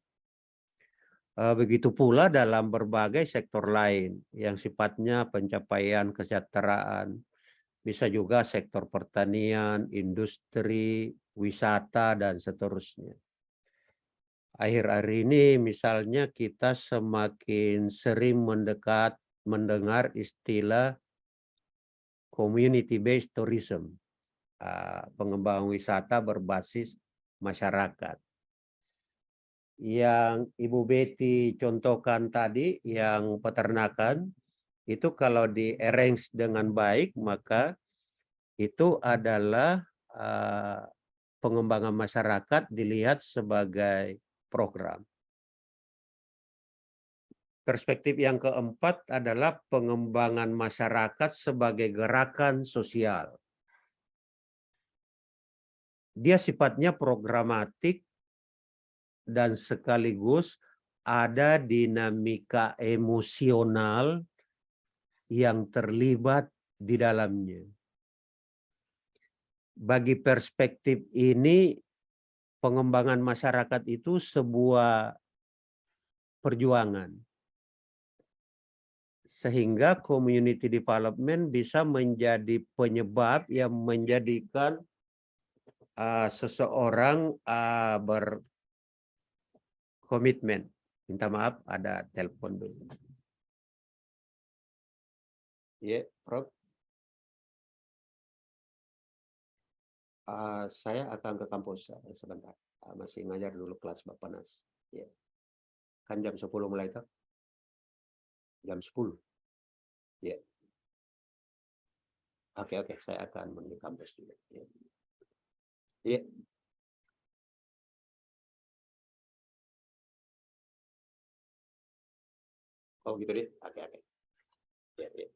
Begitu pula dalam berbagai sektor lain yang sifatnya pencapaian kesejahteraan. Bisa juga sektor pertanian, industri, wisata, dan seterusnya. Akhir-akhir ini misalnya kita semakin sering mendengar istilah community-based tourism, pengembangan wisata berbasis masyarakat. Yang Ibu Betty contohkan tadi, yang peternakan, itu kalau di-arrange dengan baik, maka itu adalah pengembangan masyarakat dilihat sebagai program. Perspektif yang keempat adalah pengembangan masyarakat sebagai gerakan sosial. Dia sifatnya programatik dan sekaligus ada dinamika emosional yang terlibat di dalamnya. Bagi perspektif ini, pengembangan masyarakat itu sebuah perjuangan. Sehingga community development bisa menjadi penyebab yang menjadikan seseorang berkomitmen. Minta maaf, ada telepon dulu. Ya, Prof. Saya akan ke kampus sebentar. Masih ngajar dulu kelas Bappenas. Ya. Kan jam 10 mulai kan? Jam 10. Ya. Oke, saya akan menuju kampus dulu. Ya. Ya. Oh gitu deh. Oke. Ya.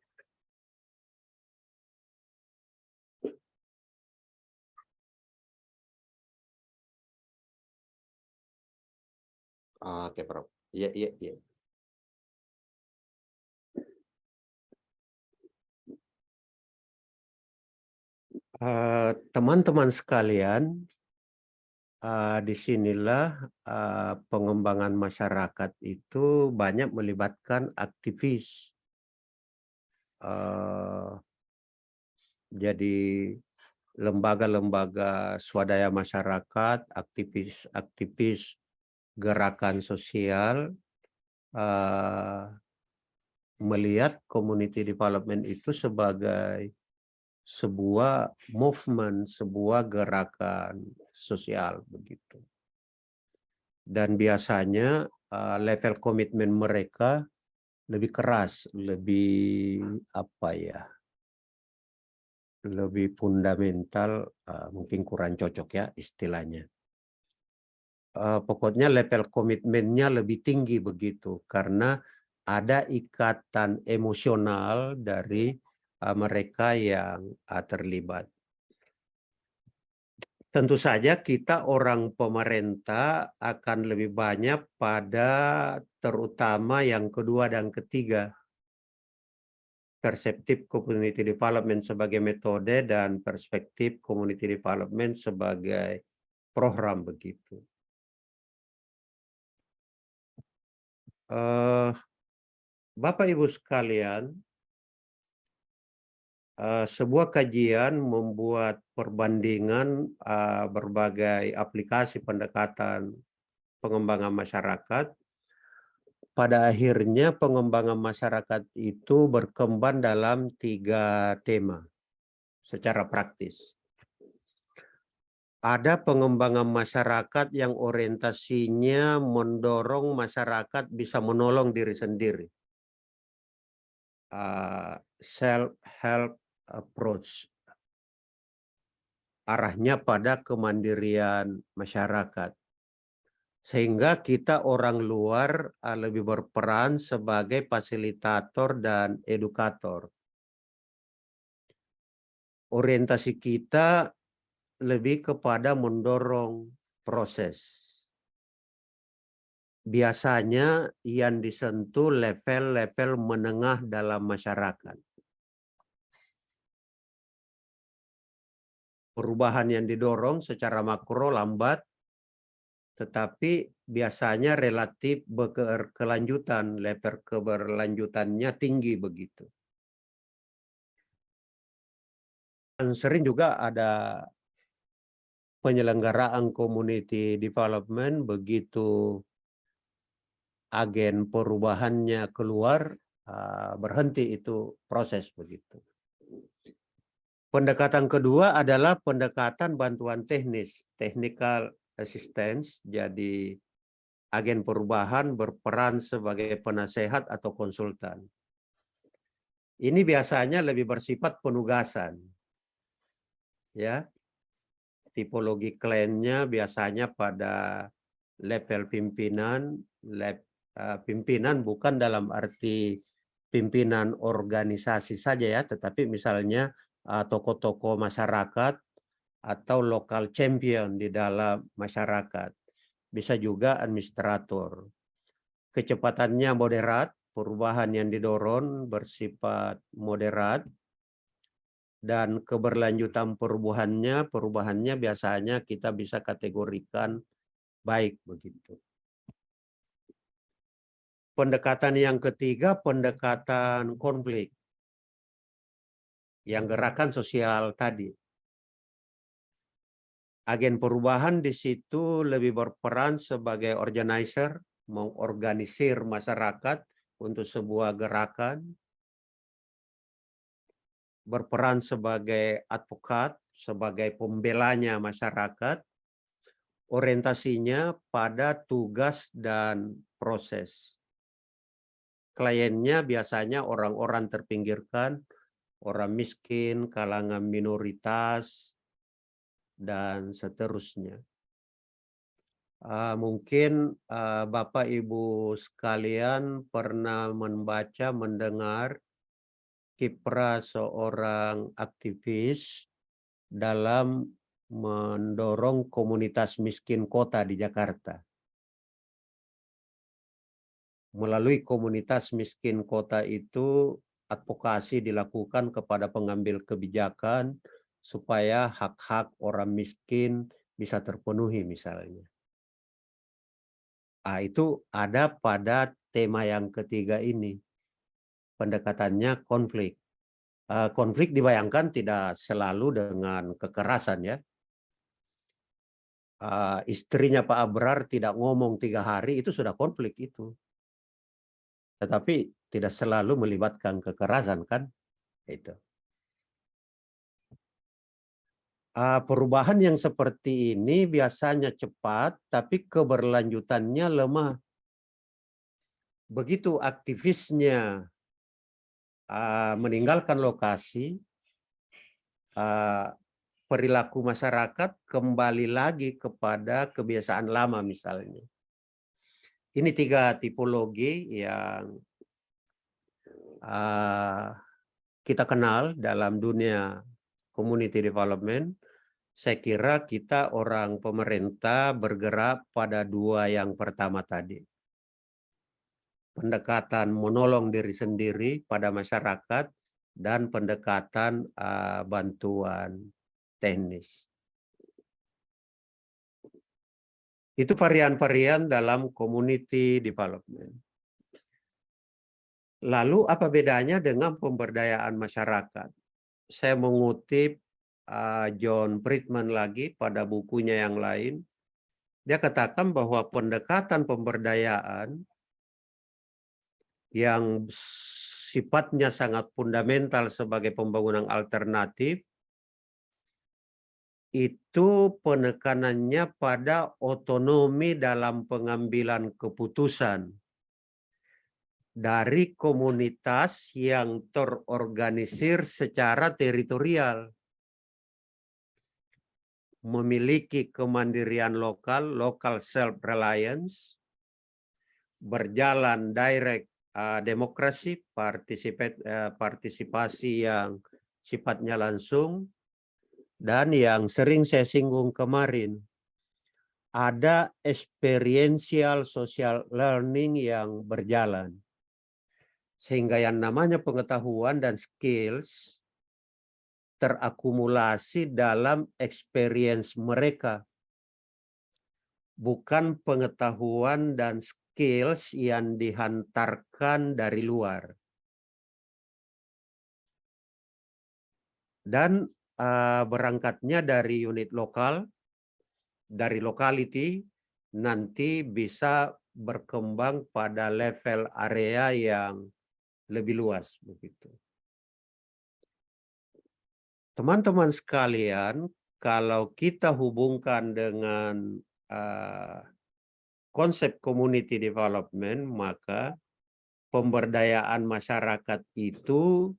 Oke, Prof. Iya. Teman-teman sekalian, disinilah pengembangan masyarakat itu banyak melibatkan aktivis. Jadi lembaga-lembaga swadaya masyarakat, aktivis gerakan sosial, melihat community development itu sebagai sebuah movement, sebuah gerakan sosial begitu. Dan biasanya level komitmen mereka lebih keras, lebih lebih fundamental, mungkin kurang cocok ya istilahnya. Pokoknya level komitmennya lebih tinggi begitu, karena ada ikatan emosional dari mereka yang terlibat. Tentu saja kita orang pemerintah akan lebih banyak pada terutama yang kedua dan ketiga. Perspektif community development sebagai metode dan perspektif community development sebagai program begitu. Bapak Ibu sekalian, sebuah kajian membuat perbandingan berbagai aplikasi pendekatan pengembangan masyarakat. Pada akhirnya pengembangan masyarakat itu berkembang dalam 3 tema secara praktis. Ada pengembangan masyarakat yang orientasinya mendorong masyarakat bisa menolong diri sendiri. Self-help approach. Arahnya pada kemandirian masyarakat. Sehingga kita orang luar lebih berperan sebagai fasilitator dan edukator. Orientasi kita lebih kepada mendorong proses. Biasanya yang disentuh level-level menengah dalam masyarakat. Perubahan yang didorong secara makro lambat, tetapi biasanya relatif berkelanjutan, level keberlanjutannya tinggi begitu. Dan sering juga ada penyelenggaraan community development, begitu agen perubahannya keluar, berhenti itu proses begitu. Pendekatan kedua adalah pendekatan bantuan teknis, technical assistance. Jadi agen perubahan berperan sebagai penasehat atau konsultan. Ini biasanya lebih bersifat penugasan. Ya, tipologi kliennya biasanya pada level pimpinan, pimpinan bukan dalam arti pimpinan organisasi saja ya, tetapi misalnya tokoh-tokoh masyarakat atau lokal champion di dalam masyarakat. Bisa juga administrator. Kecepatannya moderat, perubahan yang didorong bersifat moderat, dan keberlanjutan perubahannya biasanya kita bisa kategorikan baik begitu. Pendekatan yang ketiga, pendekatan konflik. Yang gerakan sosial tadi. Agen perubahan di situ lebih berperan sebagai organizer, mengorganisir masyarakat untuk sebuah gerakan, berperan sebagai advokat, sebagai pembelanya masyarakat, orientasinya pada tugas dan proses. Kliennya biasanya orang-orang terpinggirkan, orang miskin, kalangan minoritas, dan seterusnya. Mungkin Bapak Ibu sekalian pernah membaca, mendengar kiprah seorang aktivis dalam mendorong komunitas miskin kota di Jakarta. Melalui komunitas miskin kota itu, advokasi dilakukan kepada pengambil kebijakan supaya hak-hak orang miskin bisa terpenuhi misalnya. Itu ada pada tema yang ketiga ini. Pendekatannya konflik. Konflik dibayangkan tidak selalu dengan kekerasan ya. Istrinya Pak Abrar tidak ngomong 3 hari itu sudah konflik itu. Tetapi tidak selalu melibatkan kekerasan kan? Itu. Perubahan yang seperti ini biasanya cepat, tapi keberlanjutannya lemah. Begitu aktivisnya meninggalkan lokasi, perilaku masyarakat kembali lagi kepada kebiasaan lama misalnya. Ini 3 tipologi yang kita kenal dalam dunia community development. Saya kira kita orang pemerintah bergerak pada 2 yang pertama tadi. Pendekatan menolong diri sendiri pada masyarakat dan pendekatan bantuan teknis. Itu varian-varian dalam community development. Lalu apa bedanya dengan pemberdayaan masyarakat? Saya mengutip John Friedman lagi pada bukunya yang lain. Dia katakan bahwa pendekatan pemberdayaan yang sifatnya sangat fundamental sebagai pembangunan alternatif itu penekanannya pada otonomi dalam pengambilan keputusan dari komunitas yang terorganisir secara teritorial, memiliki kemandirian lokal, local self-reliance, berjalan direct demokrasi, partisipasi yang sifatnya langsung, dan yang sering saya singgung kemarin, ada experiential social learning yang berjalan. Sehingga yang namanya pengetahuan dan skills terakumulasi dalam experience mereka. Bukan pengetahuan dan skills yang dihantarkan dari luar. Dan berangkatnya dari unit lokal, dari locality, nanti bisa berkembang pada level area yang lebih luas begitu. Teman-teman sekalian, kalau kita hubungkan dengan konsep community development, maka pemberdayaan masyarakat itu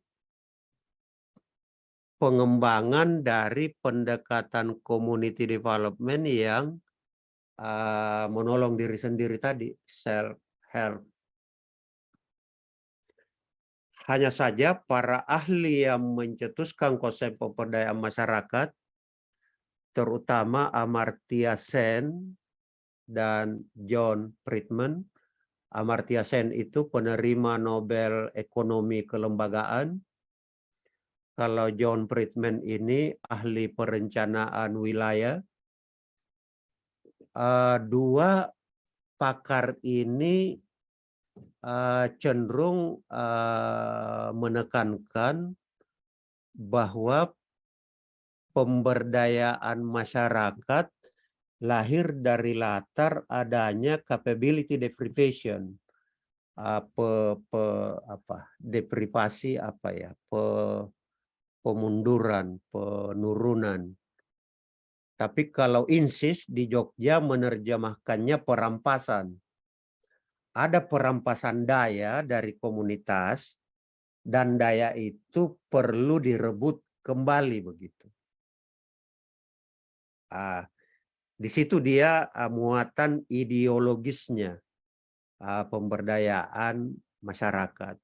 pengembangan dari pendekatan community development yang menolong diri sendiri tadi, self-help. Hanya saja para ahli yang mencetuskan konsep pemberdayaan masyarakat, terutama Amartya Sen dan John Friedman. Amartya Sen itu penerima Nobel Ekonomi Kelembagaan. Kalau John Friedman ini ahli perencanaan wilayah. Dua pakar ini cenderung menekankan bahwa pemberdayaan masyarakat lahir dari latar adanya capability deprivation, deprivasi pemunduran, penurunan. Tapi kalau INSIS di Jogja menerjemahkannya perampasan. Ada perampasan daya dari komunitas dan daya itu perlu direbut kembali begitu. Di situ dia muatan ideologisnya pemberdayaan masyarakat.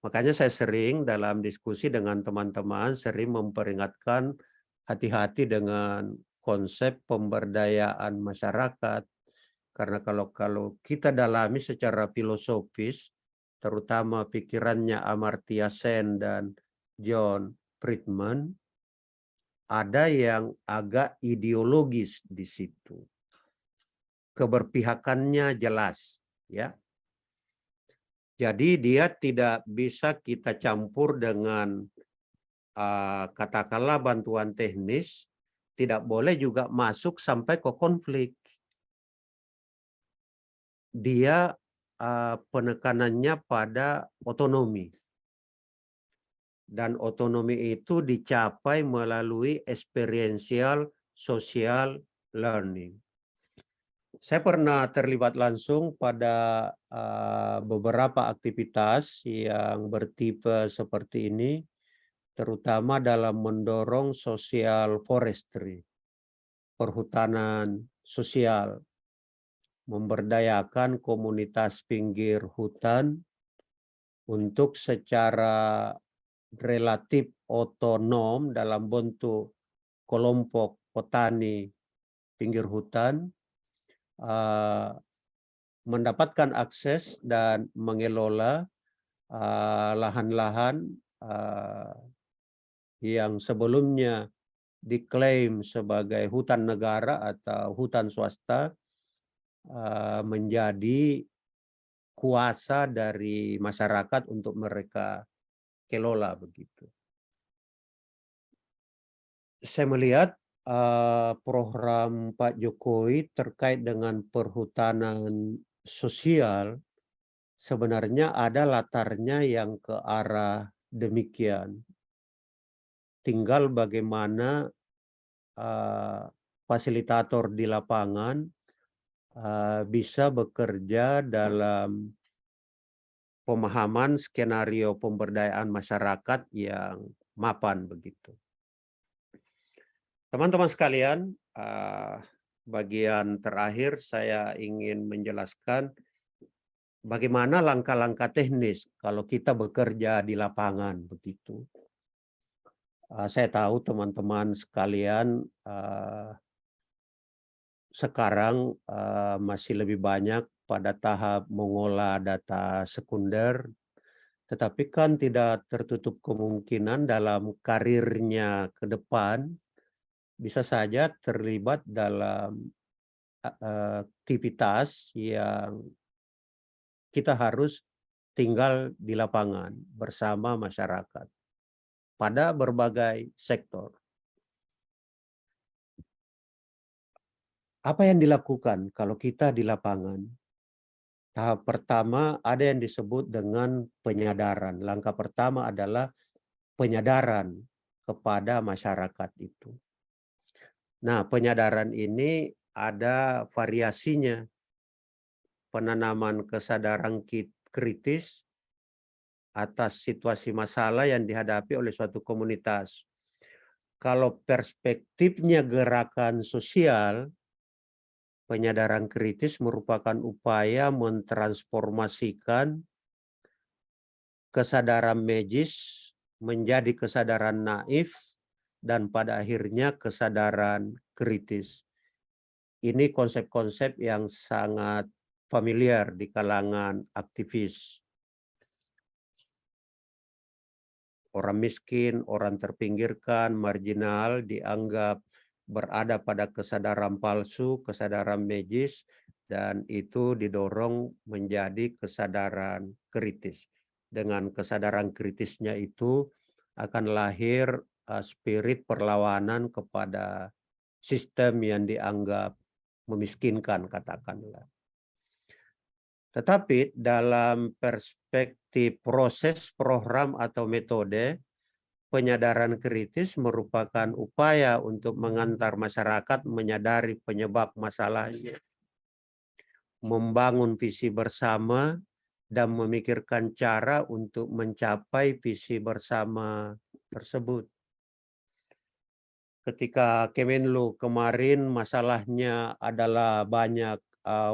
Makanya saya sering dalam diskusi dengan teman-teman sering memperingatkan hati-hati dengan konsep pemberdayaan masyarakat. Karena kalau kita dalami secara filosofis, terutama pikirannya Amartya Sen dan John Friedman, ada yang agak ideologis di situ. Keberpihakannya jelas, ya. Jadi dia tidak bisa kita campur dengan katakanlah bantuan teknis, tidak boleh juga masuk sampai ke konflik. Dia penekanannya pada otonomi. Dan otonomi itu dicapai melalui experiential social learning. Saya pernah terlibat langsung pada beberapa aktivitas yang bertipe seperti ini, terutama dalam mendorong social forestry, perhutanan sosial, memberdayakan komunitas pinggir hutan untuk secara relatif otonom dalam bentuk kelompok petani pinggir hutan, mendapatkan akses dan mengelola lahan-lahan yang sebelumnya diklaim sebagai hutan negara atau hutan swasta menjadi kuasa dari masyarakat untuk mereka kelola begitu. Saya melihat program Pak Jokowi terkait dengan perhutanan sosial sebenarnya ada latarnya yang ke arah demikian. Tinggal bagaimana fasilitator di lapangan bisa bekerja dalam pemahaman skenario pemberdayaan masyarakat yang mapan begitu. Teman-teman sekalian, bagian terakhir saya ingin menjelaskan bagaimana langkah-langkah teknis kalau kita bekerja di lapangan begitu. Saya tahu teman-teman sekalian sekarang masih lebih banyak pada tahap mengolah data sekunder, tetapi kan tidak tertutup kemungkinan dalam karirnya ke depan bisa saja terlibat dalam aktivitas yang kita harus tinggal di lapangan bersama masyarakat pada berbagai sektor. Apa yang dilakukan kalau kita di lapangan? Tahap pertama ada yang disebut dengan penyadaran. Langkah pertama adalah penyadaran kepada masyarakat itu. Nah, penyadaran ini ada variasinya. Penanaman kesadaran kritis atas situasi masalah yang dihadapi oleh suatu komunitas. Kalau perspektifnya gerakan sosial, penyadaran kritis merupakan upaya mentransformasikan kesadaran magis menjadi kesadaran naif dan pada akhirnya kesadaran kritis. Ini konsep-konsep yang sangat familiar di kalangan aktivis. Orang miskin, orang terpinggirkan, marginal dianggap berada pada kesadaran palsu, kesadaran magis, dan itu didorong menjadi kesadaran kritis. Dengan kesadaran kritisnya itu akan lahir spirit perlawanan kepada sistem yang dianggap memiskinkan, katakanlah. Tetapi dalam perspektif proses, program, atau metode, penyadaran kritis merupakan upaya untuk mengantar masyarakat menyadari penyebab masalahnya, membangun visi bersama, dan memikirkan cara untuk mencapai visi bersama tersebut. Ketika Kemenlu kemarin masalahnya adalah banyak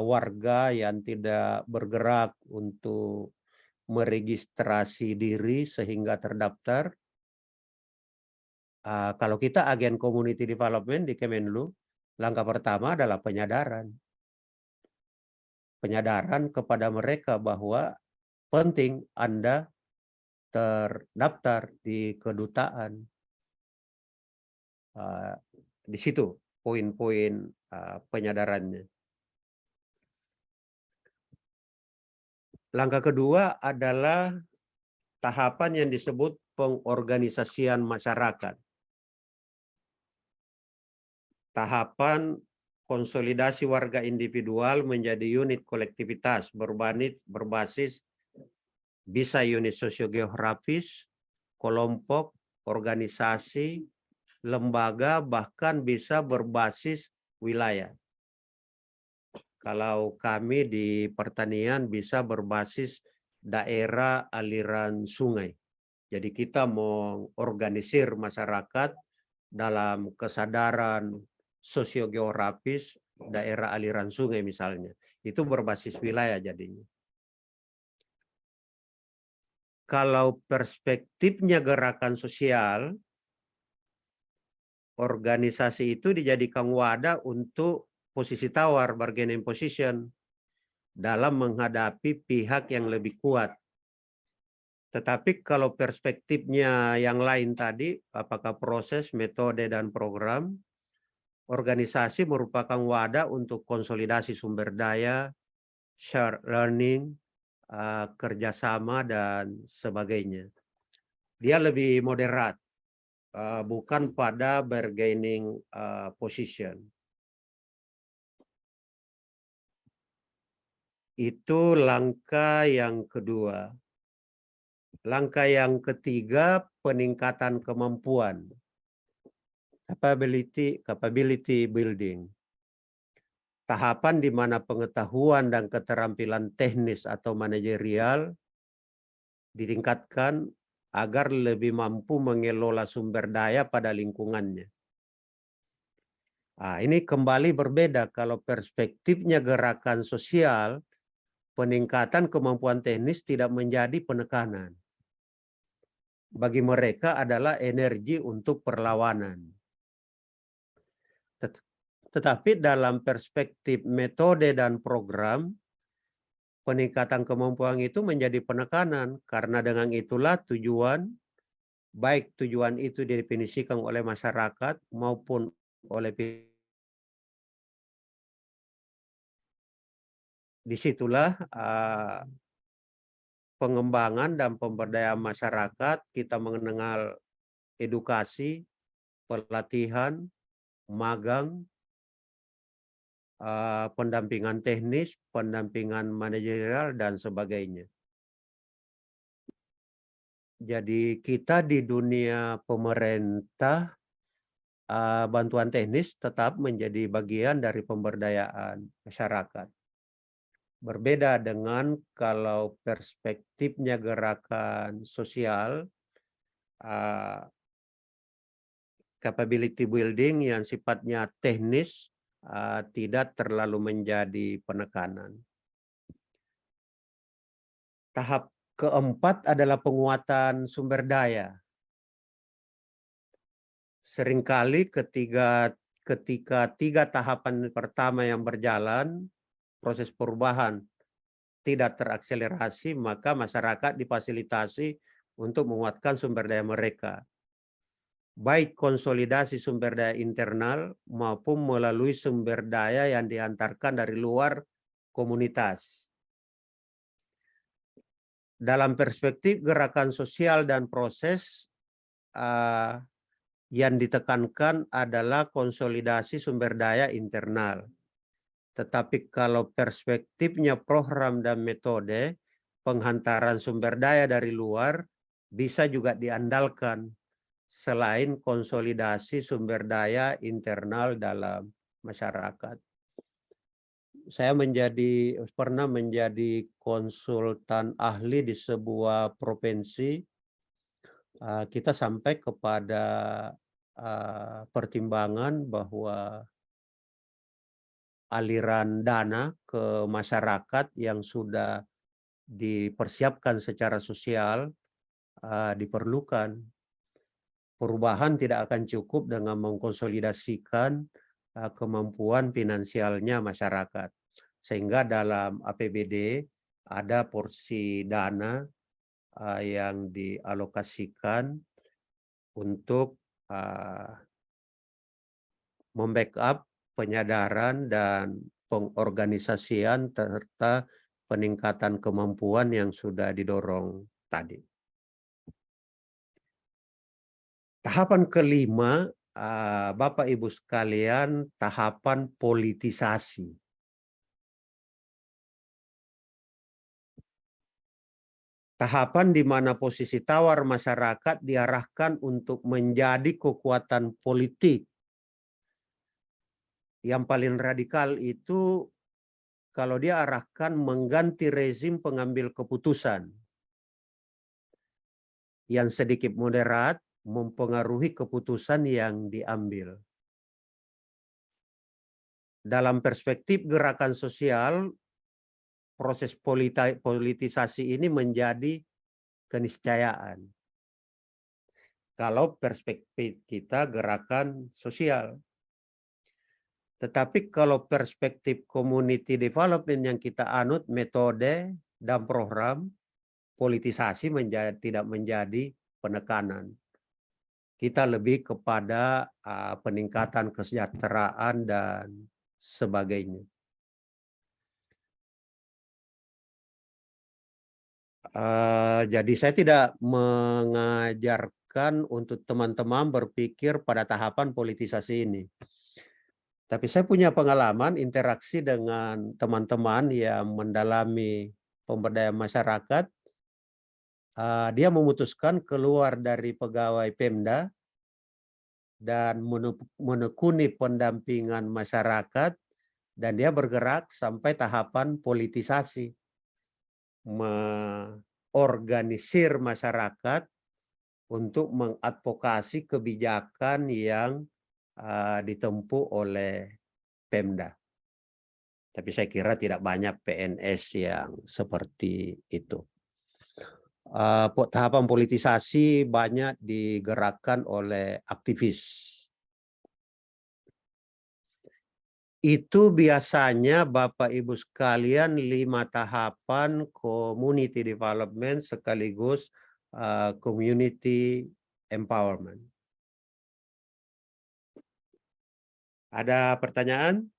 warga yang tidak bergerak untuk meregistrasi diri sehingga terdaftar. Kalau kita agen community development di Kemenlu, langkah pertama adalah penyadaran. Penyadaran kepada mereka bahwa penting Anda terdaftar di kedutaan. Di situ poin-poin penyadarannya. Langkah kedua adalah tahapan yang disebut pengorganisasian masyarakat. Tahapan konsolidasi warga individual menjadi unit kolektivitas berbasis bisa unit sosiogeografis, kelompok, organisasi, lembaga, bahkan bisa berbasis wilayah. Kalau kami di pertanian bisa berbasis daerah aliran sungai. Jadi kita mengorganisir masyarakat dalam kesadaran sosiogeografis daerah aliran sungai misalnya. Itu berbasis wilayah jadinya. Kalau perspektifnya gerakan sosial, organisasi itu dijadikan wadah untuk posisi tawar, bargaining position, dalam menghadapi pihak yang lebih kuat. Tetapi kalau perspektifnya yang lain tadi, apakah proses, metode, dan program, organisasi merupakan wadah untuk konsolidasi sumber daya, share learning, kerjasama, dan sebagainya. Dia lebih moderat, bukan pada bargaining position. Itu langkah yang kedua. Langkah yang ketiga, peningkatan kemampuan. Capability building. Tahapan di mana pengetahuan dan keterampilan teknis atau manajerial ditingkatkan agar lebih mampu mengelola sumber daya pada lingkungannya. Nah, ini kembali berbeda kalau perspektifnya gerakan sosial, peningkatan kemampuan teknis tidak menjadi penekanan. Bagi mereka adalah energi untuk perlawanan. Tetapi dalam perspektif metode dan program, peningkatan kemampuan itu menjadi penekanan karena dengan itulah tujuan, baik tujuan itu didefinisikan oleh masyarakat maupun oleh disitulah pengembangan dan pemberdayaan masyarakat, kita mengenal edukasi, pelatihan, magang, pendampingan teknis, pendampingan manajerial, dan sebagainya. Jadi kita di dunia pemerintah, bantuan teknis tetap menjadi bagian dari pemberdayaan masyarakat. Berbeda dengan kalau perspektifnya gerakan sosial, capability building yang sifatnya teknis, tidak terlalu menjadi penekanan. Tahap keempat adalah penguatan sumber daya. Seringkali ketika tiga tahapan pertama yang berjalan, proses perubahan tidak terakselerasi, maka masyarakat difasilitasi untuk menguatkan sumber daya mereka. Baik konsolidasi sumber daya internal maupun melalui sumber daya yang diantarkan dari luar komunitas. Dalam perspektif gerakan sosial dan proses, yang ditekankan adalah konsolidasi sumber daya internal. Tetapi kalau perspektifnya program dan metode, penghantaran sumber daya dari luar bisa juga diandalkan selain konsolidasi sumber daya internal dalam masyarakat. Saya pernah menjadi konsultan ahli di sebuah provinsi. Kita sampai kepada pertimbangan bahwa aliran dana ke masyarakat yang sudah dipersiapkan secara sosial diperlukan. Perubahan tidak akan cukup dengan mengkonsolidasikan kemampuan finansialnya masyarakat. Sehingga dalam APBD ada porsi dana yang dialokasikan untuk membackup penyadaran dan pengorganisasian serta peningkatan kemampuan yang sudah didorong tadi. Tahapan kelima, Bapak Ibu sekalian, tahapan politisasi. Tahapan di mana posisi tawar masyarakat diarahkan untuk menjadi kekuatan politik. Yang paling radikal itu kalau dia arahkan mengganti rezim pengambil keputusan. Yang sedikit moderat mempengaruhi keputusan yang diambil. Dalam perspektif gerakan sosial, proses politisasi ini menjadi keniscayaan. Kalau perspektif kita gerakan sosial. Tetapi kalau perspektif community development yang kita anut, metode dan program, politisasi tidak menjadi penekanan. Kita lebih kepada peningkatan kesejahteraan dan sebagainya. Jadi saya tidak mengajarkan untuk teman-teman berpikir pada tahapan politisasi ini. Tapi saya punya pengalaman interaksi dengan teman-teman yang mendalami pemberdayaan masyarakat. Dia memutuskan keluar dari pegawai Pemda dan menekuni pendampingan masyarakat, dan dia bergerak sampai tahapan politisasi, mengorganisir masyarakat untuk mengadvokasi kebijakan yang ditempuh oleh Pemda. Tapi saya kira tidak banyak PNS yang seperti itu. Tahapan politisasi banyak digerakkan oleh aktivis. Itu biasanya Bapak Ibu sekalian 5 tahapan community development sekaligus community empowerment. Ada pertanyaan?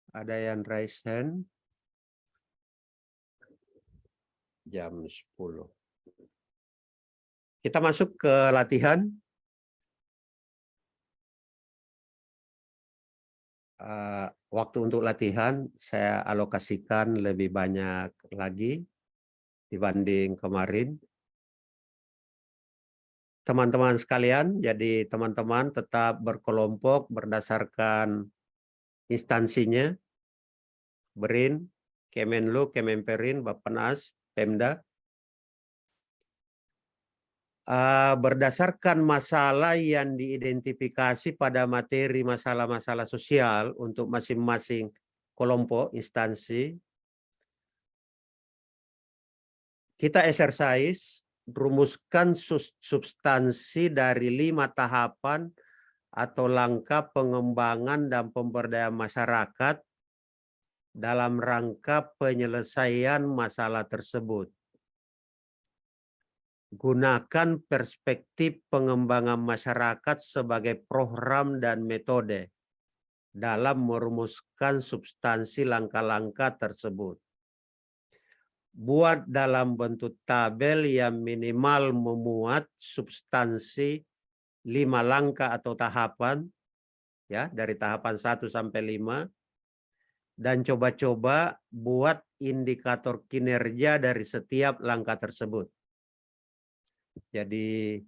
Ada yang raise hand? Jam 10. Kita masuk ke latihan. Waktu untuk latihan saya alokasikan lebih banyak lagi dibanding kemarin. Teman-teman sekalian, jadi teman-teman tetap berkelompok berdasarkan instansinya, BRIN, Kemenlu, Kemenperin, Bappenas, Pemda. Berdasarkan masalah yang diidentifikasi pada materi masalah-masalah sosial untuk masing-masing kelompok instansi, kita exercise, rumuskan substansi dari 5 tahapan atau langkah pengembangan dan pemberdayaan masyarakat dalam rangka penyelesaian masalah tersebut. Gunakan perspektif pengembangan masyarakat sebagai program dan metode dalam merumuskan substansi langkah-langkah tersebut. Buat dalam bentuk tabel yang minimal memuat substansi 5 langkah atau tahapan, ya, dari tahapan 1 sampai 5, dan coba-coba buat indikator kinerja dari setiap langkah tersebut. Jadi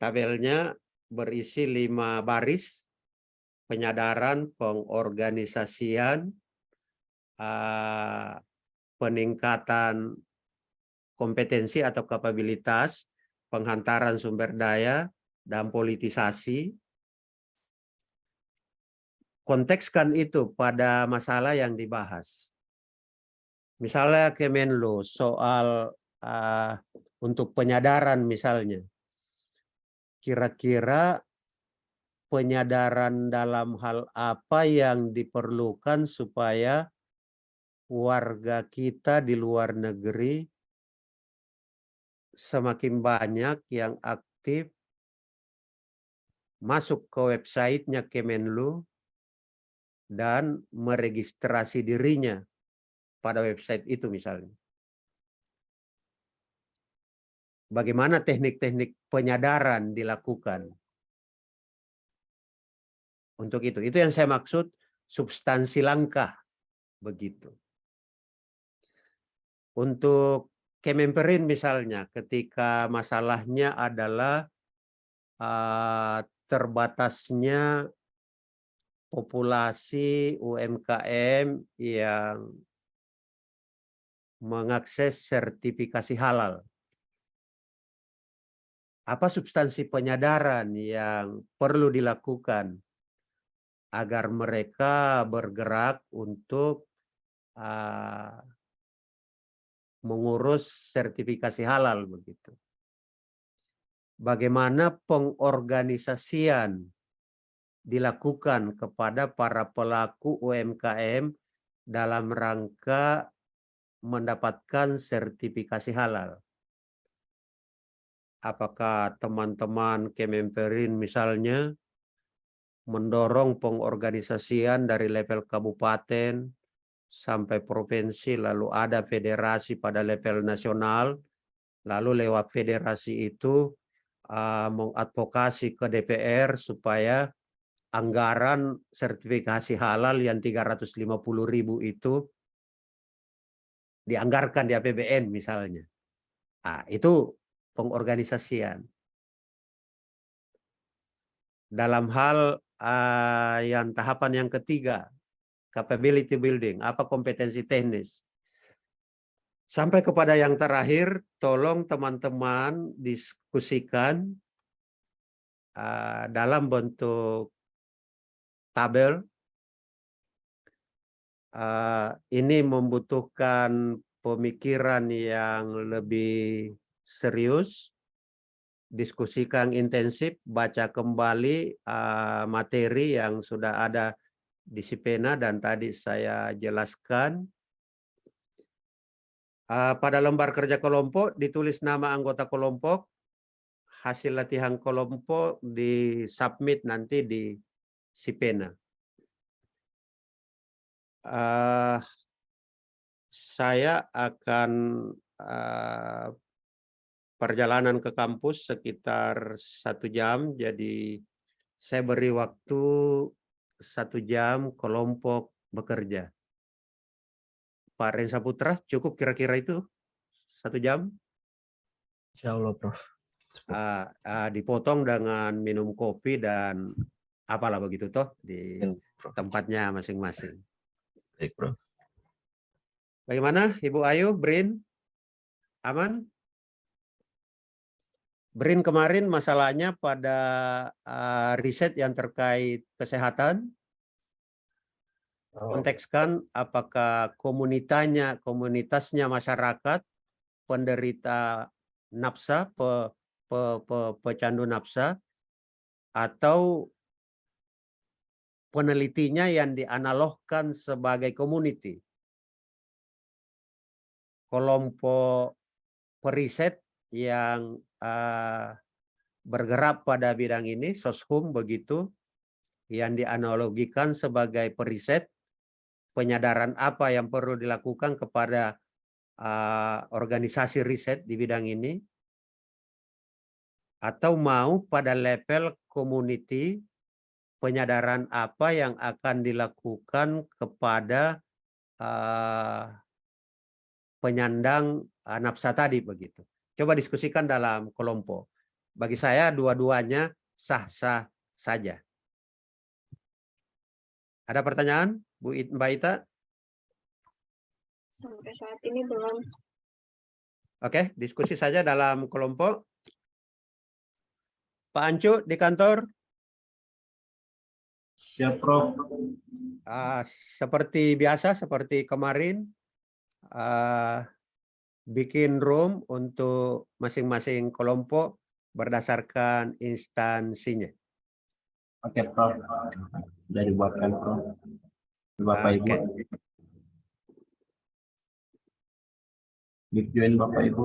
tabelnya berisi 5 baris: penyadaran, pengorganisasian, peningkatan kompetensi atau kapabilitas, penghantaran sumber daya, dan politisasi. Kontekskan itu pada masalah yang dibahas. Misalnya Kemenlu soal untuk penyadaran misalnya. Kira-kira penyadaran dalam hal apa yang diperlukan supaya warga kita di luar negeri semakin banyak yang aktif masuk ke websitenya Kemenlu dan meregistrasi dirinya pada website itu misalnya. Bagaimana teknik-teknik penyadaran dilakukan? Untuk itu yang saya maksud substansi langkah, begitu. Untuk Kemenperin misalnya, ketika masalahnya adalah terbatasnya populasi UMKM yang mengakses sertifikasi halal. Apa substansi penyadaran yang perlu dilakukan agar mereka bergerak untuk mengurus sertifikasi halal begitu? Bagaimana pengorganisasian dilakukan kepada para pelaku UMKM dalam rangka mendapatkan sertifikasi halal? Apakah teman-teman Kemenperin misalnya mendorong pengorganisasian dari level kabupaten sampai provinsi, lalu ada federasi pada level nasional, lalu lewat federasi itu mengadvokasi ke DPR supaya anggaran sertifikasi halal yang 350.000 itu dianggarkan di APBN misalnya. Nah, itu pengorganisasian. Dalam hal yang tahapan yang ketiga, capability building, apa kompetensi teknis. Sampai kepada yang terakhir, tolong teman-teman diskusikan dalam bentuk tabel. Ini membutuhkan pemikiran yang lebih serius, diskusikan intensif, baca kembali materi yang sudah ada di Sipena dan tadi saya jelaskan. Pada lembar kerja kelompok ditulis nama anggota kelompok, hasil latihan kelompok disubmit nanti di Sipena. Saya akan perjalanan ke kampus sekitar 1 jam, jadi saya beri waktu 1 jam kelompok bekerja. Pak Rensa Putra, cukup kira-kira itu 1 jam? Insya Allah, Prof. Dipotong dengan minum kopi dan apalah begitu toh di tempatnya masing-masing. Baik, Prof. Bagaimana Ibu Ayu, Brin? Aman? Brin kemarin masalahnya pada riset yang terkait kesehatan. Kontekskan apakah komunitasnya masyarakat penderita nafsa, pecandu nafsa, atau penelitinya yang dianalogkan sebagai community. Kelompok periset yang bergerak pada bidang ini, Soshum begitu, yang dianalogikan sebagai periset, penyadaran apa yang perlu dilakukan kepada organisasi riset di bidang ini, atau mau pada level community, penyadaran apa yang akan dilakukan kepada penyandang nafsa tadi begitu. Coba diskusikan dalam kelompok. Bagi saya dua-duanya sah-sah saja. Ada pertanyaan, Mbak Ita? Sampai saat ini belum. Oke, diskusi saja dalam kelompok. Pak Ancu di kantor? Siap, Prof. Seperti biasa, seperti kemarin, bikin room untuk masing-masing kelompok berdasarkan instansinya. Oke, Prof. Sudah dibuatkan, Prof. Bapak Ibu. Join Bapak Ibu.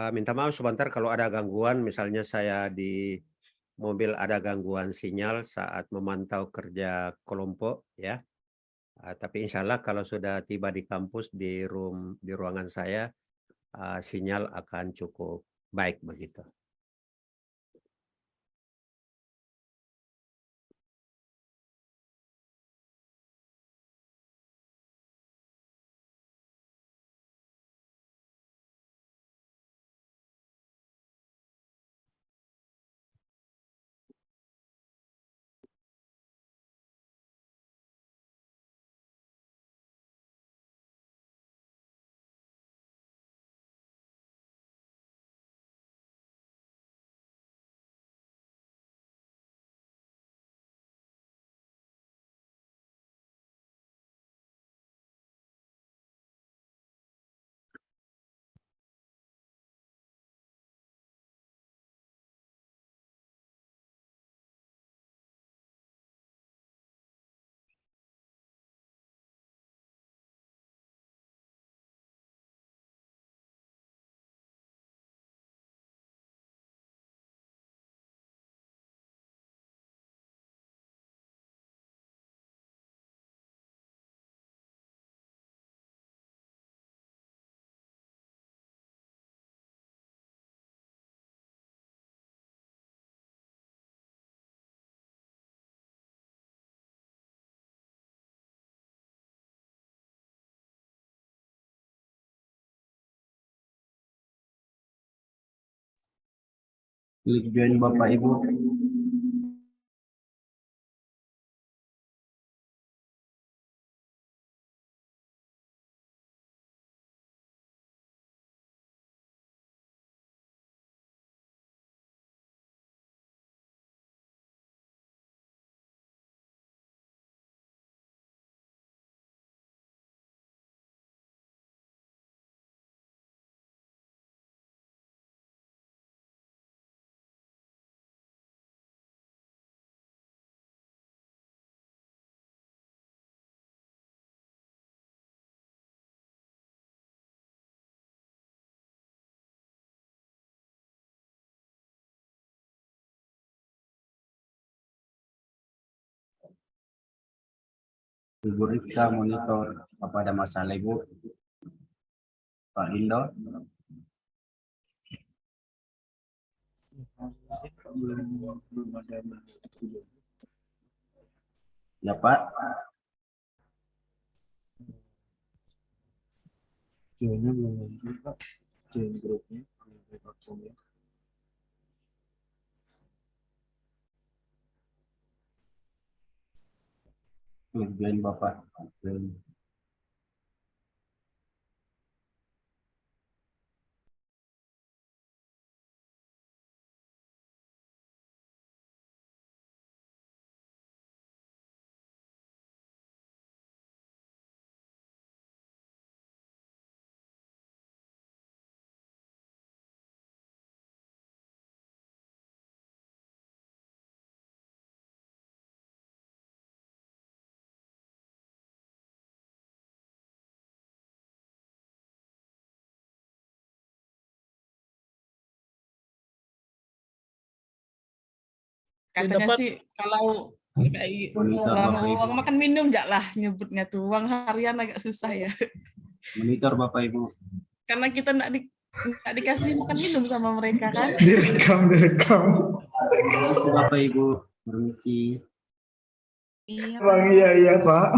Minta maaf sebentar kalau ada gangguan, misalnya saya di mobil ada gangguan sinyal saat memantau kerja kelompok ya. Tapi insya Allah kalau sudah tiba di kampus di ruangan saya, sinyal akan cukup baik begitu. Klik join Bapak Ibu. Ibu Rifka monitor. Apa ada masalah Ibu? Pak Indo? Ya Pak. Joinnya belum lagi Pak. Join grupnya. Klik join Bapak. Join. Katanya dapat. sih kalau kayak Monitor Bapak Ibu. uang makan minum jak lah nyebutnya tuh. Uang harian agak susah ya. Monitor Bapak Ibu. Karena kita nggak dikasih makan minum sama mereka kan. Direkam. Bapak Ibu. Permisi. Iya, Bang, iya Pak.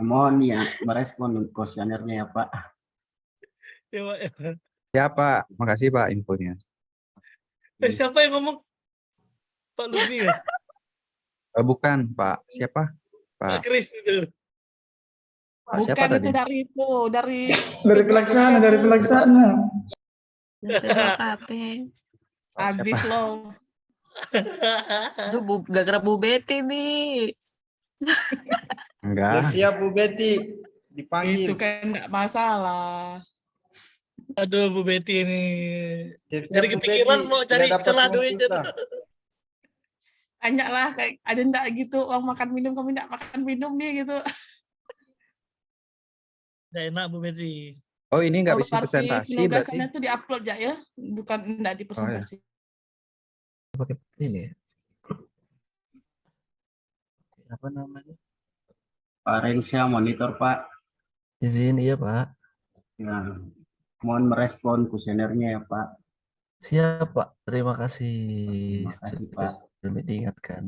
Mohon ya merespon kuesionernya ya Pak. Ya, Pak. Ya Pak, makasih Pak infonya. Siapa yang ngomong? Pak Lutfi ya? Bukan Pak, siapa? Pak Pak, Kris itu. Pak siapa Bukan tadi? itu dari Dari pelaksana. BPKP. Pak habis siapa? loh. Aduh, gara-gara Bu Betty nih. Enggak. Siap Bu Betty dipanggil. Itu kan nggak masalah. Aduh, Bu Betty ini. Siap-siap Jadi Bu kepikiran Betty, mau cari tidak dapat celah uang duit. pulsa. Banyak lah kayak ada ndak gitu uang makan minum kami ndak makan minum nih gitu. Nggak enak Bu Betty. Oh ini nggak bisa Berarti presentasi berarti? penugasannya tuh diupload ya, bukan ndak di presentasi. Pakai ini ya. Apa namanya? Pak Rensya monitor Pak. Izin, iya Pak. Ya. Mohon merespon kuesionernya ya Pak. Siap Pak, terima kasih. Terima kasih Pak. Sudah diingatkan.